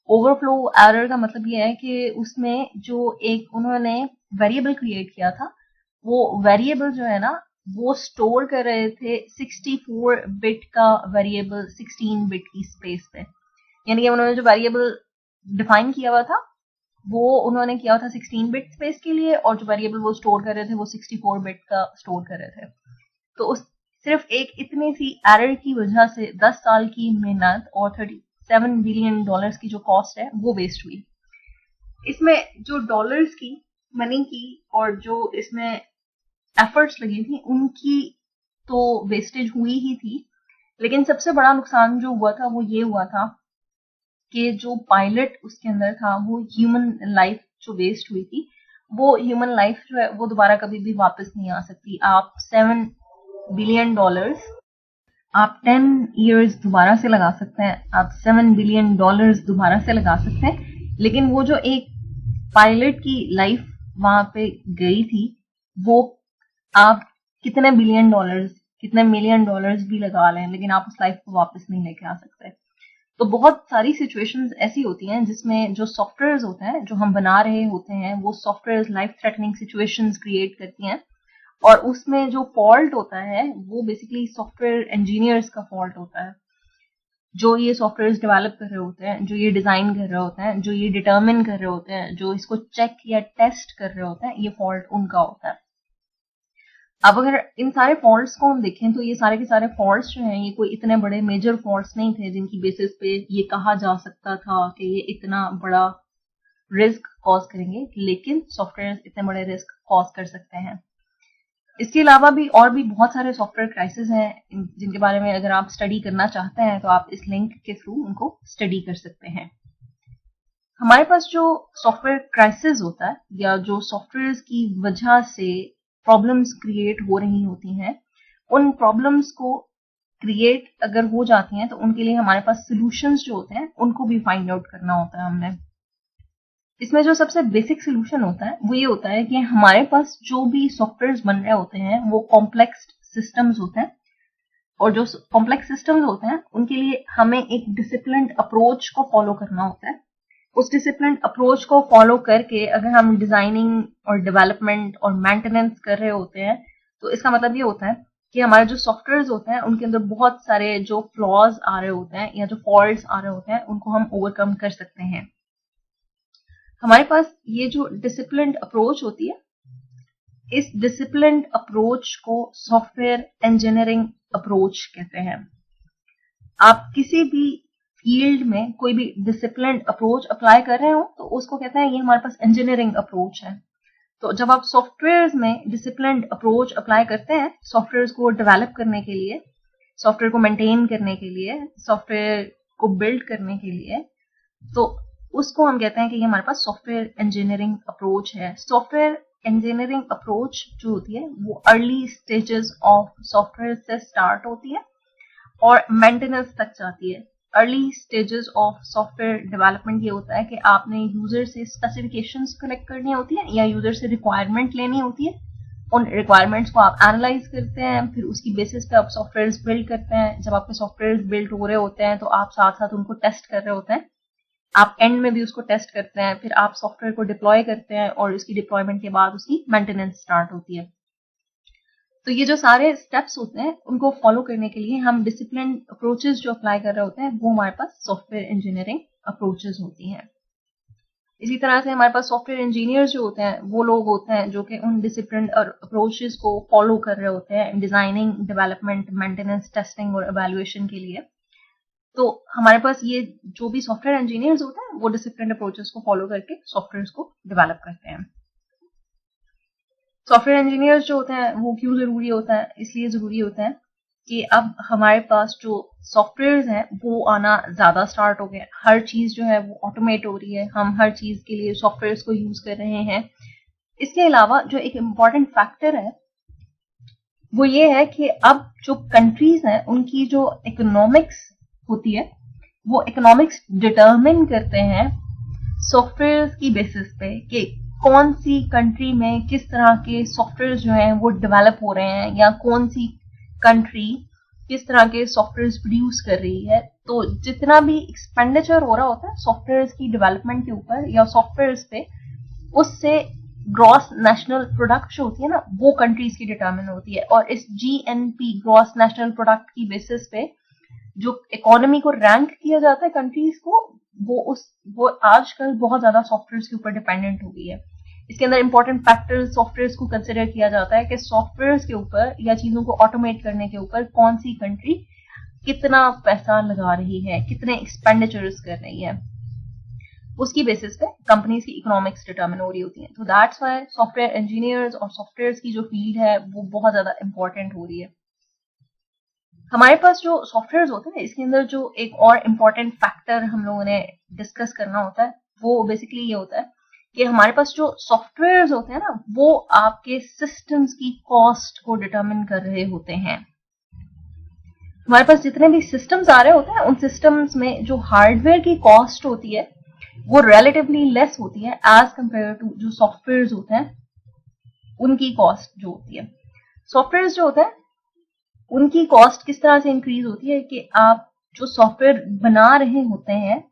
ओवरफ्लो एरर का मतलब ये है कि उसमें जो एक उन्होंने वेरिएबल क्रिएट किया था वो वेरिएबल जो है ना वो स्टोर कर रहे थे 64 बिट का वेरिएबल 16 बिट की स्पेस पे, यानी कि उन्होंने जो वेरिएबल डिफाइन किया हुआ था वो उन्होंने किया था 16 बिट स्पेस के लिए और जो वेरिएबल वो स्टोर कर रहे थे वो 64 बिट का स्टोर कर रहे थे। तो उस सिर्फ एक इतनी सी एरर की वजह से 10 साल की मेहनत और $37 बिलियन की जो कॉस्ट है वो वेस्ट हुई। इसमें जो डॉलर्स की मनी की और जो इसमें एफर्ट्स लगी थी उनकी तो वेस्टेज हुई ही थी, लेकिन सबसे बड़ा नुकसान जो हुआ था वो ये हुआ था कि जो पायलट उसके अंदर था वो ह्यूमन लाइफ जो वेस्ट हुई थी वो ह्यूमन लाइफ जो है वो दोबारा कभी भी वापस नहीं आ सकती। आप $7 बिलियन आप 10 इयर्स दोबारा से लगा सकते हैं, आप $7 बिलियन दोबारा से लगा सकते हैं, लेकिन वो जो एक पायलट की लाइफ वहां पे गई थी वो आप कितने बिलियन डॉलर्स, कितने मिलियन डॉलर्स भी लगा लें लेकिन आप उस लाइफ को वापस नहीं लेके आ सकते। तो बहुत सारी सिचुएशंस ऐसी होती हैं जिसमें जो सॉफ्टवेयर होते हैं जो हम बना रहे होते हैं वो software life threatening situations create करती हैं और उसमें जो फॉल्ट होता है वो बेसिकली सॉफ्टवेयर इंजीनियर्स का फॉल्ट होता है, जो ये सॉफ्टवेयर डेवलप कर रहे होते हैं, जो ये डिजाइन कर रहे होते हैं, जो ये डिटर्मिन कर रहे होते हैं, जो इसको चेक या टेस्ट कर रहे होते हैं, ये फॉल्ट उनका होता है। अब अगर इन सारे फॉल्ट्स को हम देखें तो ये सारे के सारे फॉल्ट्स जो हैं ये कोई इतने बड़े मेजर फॉल्ट्स नहीं थे जिनकी बेसिस पे ये कहा जा सकता था कि ये इतना बड़ा रिस्क कॉज करेंगे, लेकिन सॉफ्टवेयर इतने बड़े रिस्क कॉज कर सकते हैं। इसके अलावा भी और भी बहुत सारे सॉफ्टवेयर क्राइसिस हैं जिनके बारे में अगर आप स्टडी करना चाहते हैं तो आप इस लिंक के थ्रू उनको स्टडी कर सकते हैं। हमारे पास जो सॉफ्टवेयर क्राइसिस होता है या जो सॉफ्टवेयर की वजह से प्रॉब्लम्स क्रिएट हो रही होती हैं, उन प्रॉब्लम्स को क्रिएट अगर हो जाती हैं तो उनके लिए हमारे पास सॉल्यूशंस जो होते हैं उनको भी फाइंड आउट करना होता है हमने। इसमें जो सबसे बेसिक सोल्यूशन होता है वो ये होता है कि हमारे पास जो भी सॉफ्टवेयर बन रहे होते हैं वो कॉम्प्लेक्स सिस्टम्स होते हैं, और जो कॉम्प्लेक्स सिस्टम्स होते हैं उनके लिए हमें एक डिसिप्लिन्ड अप्रोच को फॉलो करना होता है। उस डिसिप्लिन्ड अप्रोच को फॉलो करके अगर हम डिजाइनिंग और डेवलपमेंट और मेंटेनेंस कर रहे होते हैं तो इसका मतलब ये होता है कि हमारे जो सॉफ्टवेयर होते हैं उनके अंदर बहुत सारे जो फ्लॉज आ रहे होते हैं या जो फॉल्ट्स आ रहे होते हैं उनको हम ओवरकम कर सकते हैं। हमारे पास ये जो डिसिप्लिन्ड अप्रोच होती है, इस डिसिप्लिन्ड अप्रोच को सॉफ्टवेयर इंजीनियरिंग अप्रोच कहते हैं। आप किसी भी फील्ड में कोई भी डिसिप्लिन्ड अप्रोच अप्लाई कर रहे हो तो उसको कहते हैं ये हमारे पास इंजीनियरिंग अप्रोच है। तो जब आप सॉफ्टवेयर में डिसिप्लिन्ड अप्रोच अप्लाई करते हैं सॉफ्टवेयर को डेवलप करने के लिए, सॉफ्टवेयर को मेंटेन करने के लिए, सॉफ्टवेयर को बिल्ड करने के लिए, तो उसको हम कहते हैं कि ये हमारे पास सॉफ्टवेयर इंजीनियरिंग अप्रोच है। सॉफ्टवेयर इंजीनियरिंग अप्रोच जो होती है वो अर्ली स्टेजेस ऑफ सॉफ्टवेयर से स्टार्ट होती है और मेंटेनेंस तक जाती है। Early stages of software development ये होता है कि आपने यूजर से स्पेसिफिकेशंस कलेक्ट करनी होती है या यूजर से रिक्वायरमेंट लेनी होती है। उन रिक्वायरमेंट्स को आप एनालाइज करते हैं, फिर उसकी बेसिस पे आप सॉफ्टवेयर बिल्ड करते हैं। जब आपके सॉफ्टवेयर बिल्ड हो रहे होते हैं तो आप साथ साथ उनको टेस्ट कर रहे होते हैं, आप एंड में भी उसको टेस्ट करते हैं, फिर आप सॉफ्टवेयर को डिप्लॉय करते हैं और उसकी डिप्लॉयमेंट के बाद उसकी मेंटेनेंस स्टार्ट होती है। तो ये जो सारे स्टेप्स होते हैं उनको फॉलो करने के लिए हम डिसिप्लिन अप्रोचेस जो अप्लाई कर रहे होते हैं वो हमारे पास सॉफ्टवेयर इंजीनियरिंग अप्रोचेस होती हैं। इसी तरह से हमारे पास सॉफ्टवेयर इंजीनियर्स जो होते हैं वो लोग होते हैं जो कि उन डिसिप्लिन और अप्रोचेस को फॉलो कर रहे होते हैं डिजाइनिंग, डेवलपमेंट, मेंटेनेंस, टेस्टिंग और एवेल्युएशन के लिए। तो हमारे पास ये जो भी सॉफ्टवेयर इंजीनियर्स होते हैं वो डिसिप्लिन अप्रोचेस को फॉलो करके सॉफ्टवेयर को डेवलप करते हैं। सॉफ्टवेयर इंजीनियर्स जो होते हैं वो क्यों जरूरी होता है? इसलिए जरूरी होता है कि अब हमारे पास जो सॉफ्टवेयर हैं वो आना ज्यादा स्टार्ट हो गए। हर चीज जो है वो ऑटोमेट हो रही है, हम हर चीज के लिए सॉफ्टवेयर को यूज कर रहे हैं। इसके अलावा जो एक इम्पॉर्टेंट फैक्टर है वो ये है कि अब जो कंट्रीज हैं उनकी जो इकोनॉमिक्स होती है वो इकोनॉमिक्स डिटरमिन करते हैं सॉफ्टवेयर की बेसिस पे कि कौन सी कंट्री में किस तरह के सॉफ्टवेयर जो हैं वो डेवलप हो रहे हैं या कौन सी कंट्री किस तरह के सॉफ्टवेयर प्रोड्यूस कर रही है। तो जितना भी एक्सपेंडिचर हो रहा होता है सॉफ्टवेयर की डेवलपमेंट के ऊपर या सॉफ्टवेयर पे, उससे ग्रॉस नेशनल प्रोडक्ट जो होती है ना वो कंट्रीज की डिटरमिन होती है। और इस GNP ग्रॉस नेशनल प्रोडक्ट की बेसिस पे जो इकोनॉमी को रैंक किया जाता है कंट्रीज को, वो आजकल बहुत ज्यादा सॉफ्टवेयर के ऊपर डिपेंडेंट हो गई है। इसके अंदर इंपॉर्टेंट फैक्टर सॉफ्टवेयर को कंसिडर किया जाता है कि सॉफ्टवेयर के ऊपर या चीजों को ऑटोमेट करने के ऊपर कौन सी कंट्री कितना पैसा लगा रही है, कितने एक्सपेंडिचर्स कर रही है, उसकी बेसिस पे कंपनीज की इकोनॉमिक्स डिटरमिन हो रही होती है। तो दैट्स व्हाई सॉफ्टवेयर इंजीनियर्स और सॉफ्टवेयर की जो फील्ड है वो बहुत ज्यादा इंपॉर्टेंट हो रही है। हमारे पास जो सॉफ्टवेयर होते हैं इसके अंदर जो एक और इम्पॉर्टेंट फैक्टर हम लोगों ने डिस्कस करना होता है वो बेसिकली ये होता है कि हमारे पास जो सॉफ्टवेयर होते हैं ना वो आपके सिस्टम्स की कॉस्ट को डिटरमिन कर रहे होते हैं। हमारे पास जितने भी सिस्टम्स आ रहे होते हैं उन सिस्टम्स में जो हार्डवेयर की कॉस्ट होती है वो रिलेटिवली लेस होती है एज कंपेयर टू जो सॉफ्टवेयर होते हैं उनकी कॉस्ट जो होती है। सॉफ्टवेयर जो होते हैं उनकी कॉस्ट किस तरह से इंक्रीज होती है कि आप जो सॉफ्टवेयर बना रहे होते हैं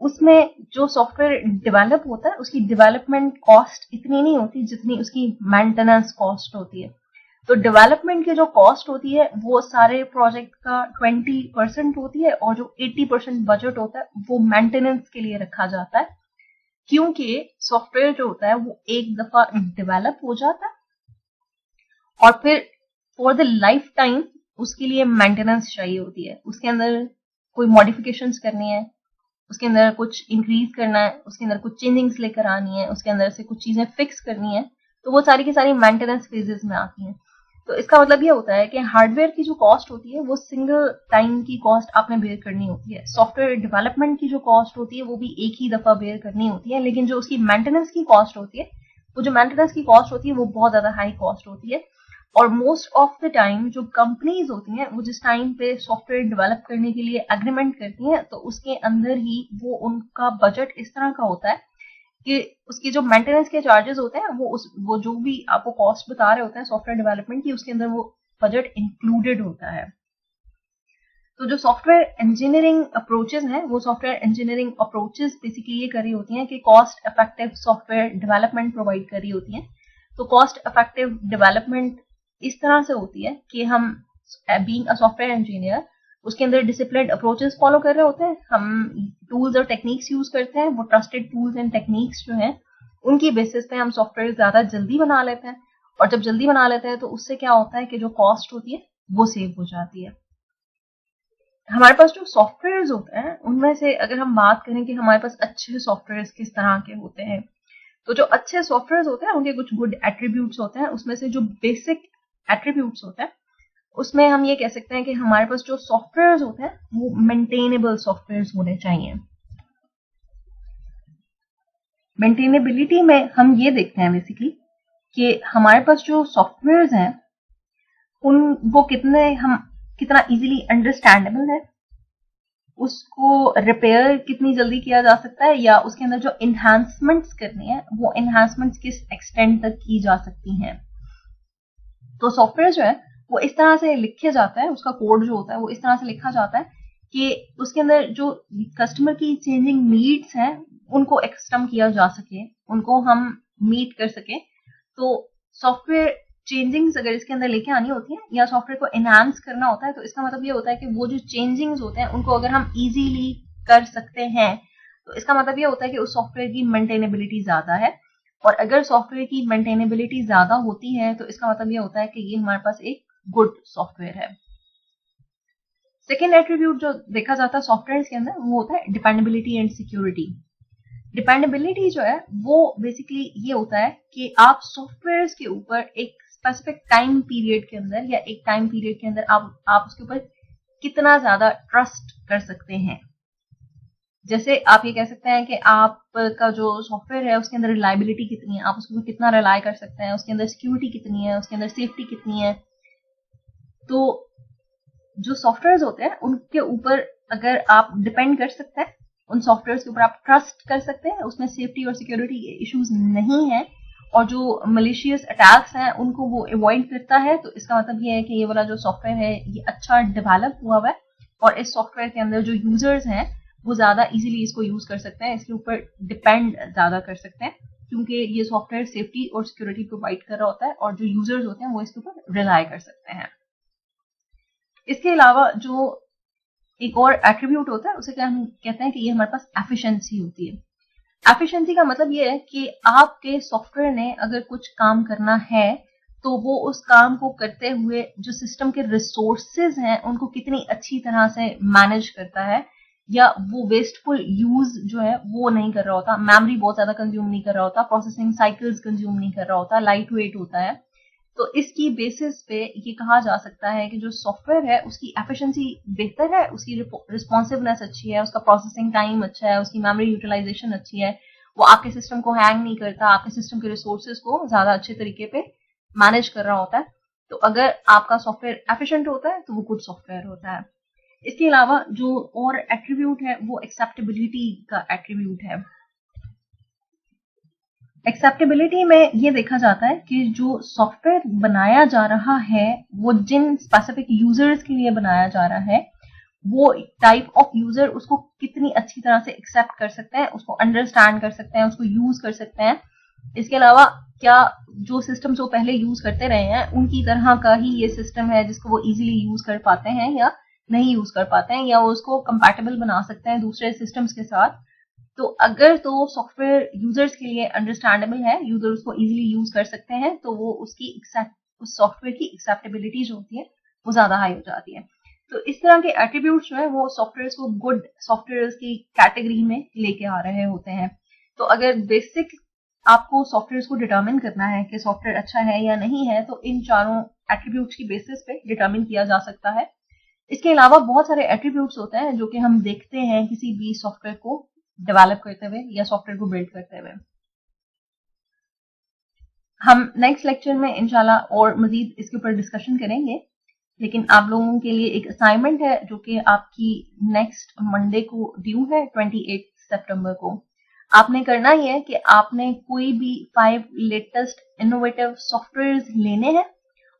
उसमें जो सॉफ्टवेयर डेवलप होता है उसकी डेवलपमेंट कॉस्ट इतनी नहीं होती जितनी उसकी मेंटेनेंस कॉस्ट होती है। तो डेवलपमेंट की जो कॉस्ट होती है वो सारे प्रोजेक्ट का 20% होती है और जो 80% बजट होता है वो मेंटेनेंस के लिए रखा जाता है, क्योंकि सॉफ्टवेयर जो होता है वो एक दफा डेवलप हो जाता है और फिर फॉर द लाइफ टाइम उसके लिए मेंटेनेंस चाहिए होती है। उसके अंदर कोई मॉडिफिकेशंस करनी है, उसके अंदर कुछ इंक्रीज करना है, उसके अंदर कुछ चेंजिंग्स लेकर आनी है, उसके अंदर से कुछ चीजें फिक्स करनी है, तो वो सारी की सारी मेंटेनेंस फेजेस में आती हैं। तो इसका मतलब ये होता है कि हार्डवेयर की जो कॉस्ट होती है वो सिंगल टाइम की कॉस्ट आपने बेयर करनी होती है। सॉफ्टवेयर डेवलपमेंट की जो कॉस्ट होती है वो भी एक ही दफा बेयर करनी होती है, लेकिन जो उसकी मेंटेनेंस की कॉस्ट होती है, वो जो मेंटेनेंस की कॉस्ट होती है वो बहुत ज्यादा हाई कॉस्ट होती है। और मोस्ट ऑफ द टाइम जो कंपनीज होती हैं वो जिस टाइम पे सॉफ्टवेयर डेवलप करने के लिए एग्रीमेंट करती हैं, तो उसके अंदर ही वो उनका बजट इस तरह का होता है कि उसकी जो मेंटेनेंस के चार्जेस होते हैं वो जो भी आपको कॉस्ट बता रहे होते हैं सॉफ्टवेयर डेवलपमेंट की, उसके अंदर वो बजट इंक्लूडेड होता है। तो जो सॉफ्टवेयर इंजीनियरिंग अप्रोचेस हैं, वो सॉफ्टवेयर इंजीनियरिंग अप्रोचेस बेसिकली ये कर रही होती हैं कि cost effective software development provide कर रही होती हैं। तो कॉस्ट इफेक्टिव डेवलपमेंट इस तरह से होती है कि हम बीइंग अ सॉफ्टवेयर इंजीनियर उसके अंदर डिसिप्लिन्ड अप्रोचेस फॉलो कर रहे होते हैं, हम टूल्स और टेक्निक्स यूज करते हैं, वो ट्रस्टेड टूल्स एंड टेक्निक्स जो हैं उनकी बेसिस पे हम सॉफ्टवेयर ज्यादा जल्दी बना लेते हैं। और जब जल्दी बना लेते हैं तो उससे क्या होता है कि जो कॉस्ट होती है वो सेव हो जाती है। हमारे पास जो सॉफ्टवेयर होते हैं उनमें से अगर हम बात करें कि हमारे पास अच्छे सॉफ्टवेयर किस तरह के होते हैं, तो जो अच्छे सॉफ्टवेयर होते हैं उनके कुछ गुड एट्रीब्यूट्स होते हैं। उसमें से जो बेसिक एट्रीब्यूट्स होते हैं उसमें हम ये कह सकते हैं कि हमारे पास जो सॉफ्टवेयर होते हैं वो मेंटेनेबल सॉफ्टवेयर होने चाहिए। मेंटेनेबिलिटी में हम ये देखते हैं बेसिकली कि हमारे पास जो सॉफ्टवेयर हैं उन वो कितना इजीली अंडरस्टैंडेबल है, उसको रिपेयर कितनी जल्दी किया जा सकता है, या उसके अंदर जो इन्हांसमेंट्स करनी है वो इन्हांसमेंट्स किस एक्सटेंट तक की जा सकती हैं। तो सॉफ्टवेयर जो है वो इस तरह से लिखे जाता है, उसका कोड जो होता है वो इस तरह से लिखा जाता है कि उसके अंदर जो कस्टमर की चेंजिंग नीड्स हैं उनको एक्सटम किया जा सके, उनको हम मीट कर सके। तो सॉफ्टवेयर चेंजिंग्स अगर इसके अंदर लेके आनी होती है या सॉफ्टवेयर को एनहांस करना होता है, तो इसका मतलब ये होता है कि वो जो चेंजिंग्स होते हैं उनको अगर हम इजीली कर सकते हैं, तो इसका मतलब ये होता है कि उस सॉफ्टवेयर की मेंटेनेबिलिटी ज्यादा है। और अगर सॉफ्टवेयर की मेंटेनेबिलिटी ज्यादा होती है तो इसका मतलब ये होता है कि ये हमारे पास एक गुड सॉफ्टवेयर है। सेकेंड एट्रीब्यूट जो देखा जाता है सॉफ्टवेयर के अंदर वो होता है डिपेंडेबिलिटी एंड सिक्योरिटी। डिपेंडेबिलिटी जो है वो बेसिकली ये होता है कि आप सॉफ्टवेयर के ऊपर एक स्पेसिफिक टाइम पीरियड के अंदर या एक टाइम पीरियड के अंदर आप उसके ऊपर कितना ज्यादा ट्रस्ट कर सकते हैं। जैसे आप ये कह सकते हैं कि आपका जो सॉफ्टवेयर है उसके अंदर रिलायबिलिटी कितनी है, आप उसके ऊपर कितना रिलाय कर सकते हैं, उसके अंदर सिक्योरिटी कितनी है, उसके अंदर सेफ्टी कितनी है। तो जो सॉफ्टवेयर होते हैं उनके ऊपर अगर आप डिपेंड कर सकते हैं, उन सॉफ्टवेयर के ऊपर आप ट्रस्ट कर सकते हैं, उसमें सेफ्टी और सिक्योरिटी इश्यूज नहीं है, और जो मलिशियस अटैक्स हैं उनको वो अवॉइड करता है, तो इसका मतलब ये है कि ये वाला जो सॉफ्टवेयर है ये अच्छा डेवलप हुआ है और इस सॉफ्टवेयर के अंदर जो यूजर्स हैं वो ज्यादा इजीली इसको यूज कर सकते हैं, इसके ऊपर डिपेंड ज्यादा कर सकते हैं, क्योंकि ये सॉफ्टवेयर सेफ्टी और सिक्योरिटी प्रोवाइड कर रहा होता है और जो यूजर्स होते हैं वो इसके ऊपर रिलाय कर सकते हैं। इसके अलावा जो एक और एट्रीब्यूट होता है उसे क्या हम कहते हैं कि ये हमारे पास एफिशिएंसी होती है। एफिशिएंसी का मतलब ये है कि आपके सॉफ्टवेयर ने अगर कुछ काम करना है तो वो उस काम को करते हुए जो सिस्टम के रिसोर्सेज हैं उनको कितनी अच्छी तरह से मैनेज करता है, या वो वेस्टफुल यूज जो है वो नहीं कर रहा होता, मेमोरी बहुत ज्यादा कंज्यूम नहीं कर रहा होता, प्रोसेसिंग साइकिल्स कंज्यूम नहीं कर रहा होता, लाइट वेट होता है। तो इसकी बेसिस पे ये कहा जा सकता है कि जो सॉफ्टवेयर है उसकी एफिशिएंसी बेहतर है, उसकी रिस्पॉन्सिवनेस अच्छी है, उसका प्रोसेसिंग टाइम अच्छा है, उसकी मेमोरी यूटिलाइजेशन अच्छी है, वो आपके सिस्टम को हैंग नहीं करता, आपके सिस्टम के रिसोर्सेज को ज्यादा अच्छे तरीके पे मैनेज कर रहा होता है। तो अगर आपका सॉफ्टवेयर एफिशिएंट होता है तो वो गुड सॉफ्टवेयर होता है। इसके अलावा जो और एट्रीब्यूट है वो एक्सेप्टेबिलिटी का एट्रीब्यूट है। एक्सेप्टेबिलिटी में ये देखा जाता है कि जो सॉफ्टवेयर बनाया जा रहा है वो जिन स्पेसिफिक यूजर्स के लिए बनाया जा रहा है वो टाइप ऑफ यूजर उसको कितनी अच्छी तरह से एक्सेप्ट कर सकते हैं, उसको अंडरस्टैंड कर सकते हैं, उसको यूज कर सकते हैं। इसके अलावा क्या जो सिस्टम जो पहले यूज करते रहे हैं उनकी तरह का ही ये सिस्टम है जिसको वो इजीली यूज कर पाते हैं या नहीं यूज कर पाते हैं, या वो उसको कंपैटिबल बना सकते हैं दूसरे सिस्टम्स के साथ। तो अगर तो सॉफ्टवेयर यूजर्स के लिए अंडरस्टैंडेबल है, यूजर उसको इजीली यूज कर सकते हैं, तो वो उसकी उस सॉफ्टवेयर की एक्सेप्टेबिलिटी जो होती है वो ज्यादा हाई हो जाती है। तो इस तरह के एट्रीब्यूट्स जो है वो सॉफ्टवेयर को गुड सॉफ्टवेयर की कैटेगरी में लेके आ रहे होते हैं। तो अगर बेसिक आपको सॉफ्टवेयर को डिटरमिन करना है कि सॉफ्टवेयर अच्छा है या नहीं है, तो इन चारों एट्रीब्यूट्स की बेसिस पे डिटरमिन किया जा सकता है। इसके अलावा बहुत सारे एट्रीब्यूट्स होते हैं जो कि हम देखते हैं किसी भी सॉफ्टवेयर को डेवलप करते हुए या सॉफ्टवेयर को बिल्ड करते हुए। हम नेक्स्ट लेक्चर में इंशाल्लाह और मजीद इसके ऊपर डिस्कशन करेंगे, लेकिन आप लोगों के लिए एक असाइनमेंट है जो कि आपकी नेक्स्ट मंडे को ड्यू है 28 सितंबर को। आपने करना ही है कि आपने कोई भी 5 लेटेस्ट इनोवेटिव सॉफ्टवेयर्स लेने हैं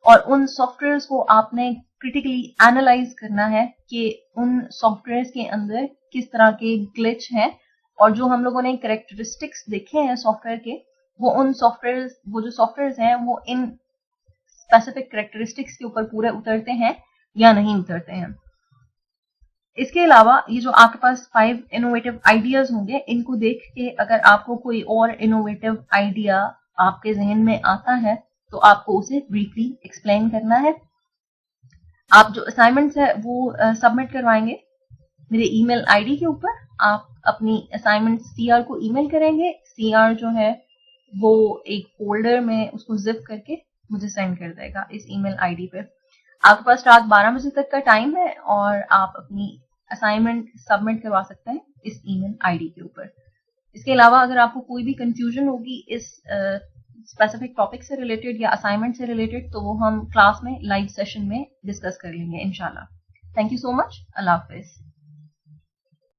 और उन सॉफ्टवेयर्स को आपने क्रिटिकली एनालाइज करना है कि उन सॉफ्टवेयर्स के अंदर किस तरह के ग्लिच हैं, और जो हम लोगों ने कैरेक्टरिस्टिक्स देखे हैं सॉफ्टवेयर के, वो जो सॉफ्टवेयर्स हैं वो इन स्पेसिफिक कैरेक्टरिस्टिक्स के ऊपर पूरे उतरते हैं या नहीं उतरते हैं। इसके अलावा ये जो आपके पास 5 इनोवेटिव आइडियाज होंगे, इनको देख के अगर आपको कोई और इनोवेटिव आइडिया आपके जहन में आता है तो आपको उसे ब्रीफली एक्सप्लेन करना है। आप जो असाइनमेंट्स है वो सबमिट करवाएंगे मेरे ईमेल आईडी के ऊपर। आप अपनी असाइनमेंट सीआर को ईमेल करेंगे। सीआर जो है वो एक फोल्डर में उसको जिप करके मुझे सेंड कर देगा इस ईमेल आईडी पे। आपके पास रात 12 बजे तक का टाइम है और आप अपनी असाइनमेंट सबमिट करवा सकते हैं इस ईमेल आईडी के ऊपर। इसके अलावा अगर आपको कोई भी कंफ्यूजन होगी इस स्पेसिफिक टॉपिक से रिलेटेड या असाइनमेंट से रिलेटेड, तो वो हम क्लास में लाइव सेशन में डिस्कस कर लेंगे इंशाल्लाह। Thank you so much. Allah Hafiz.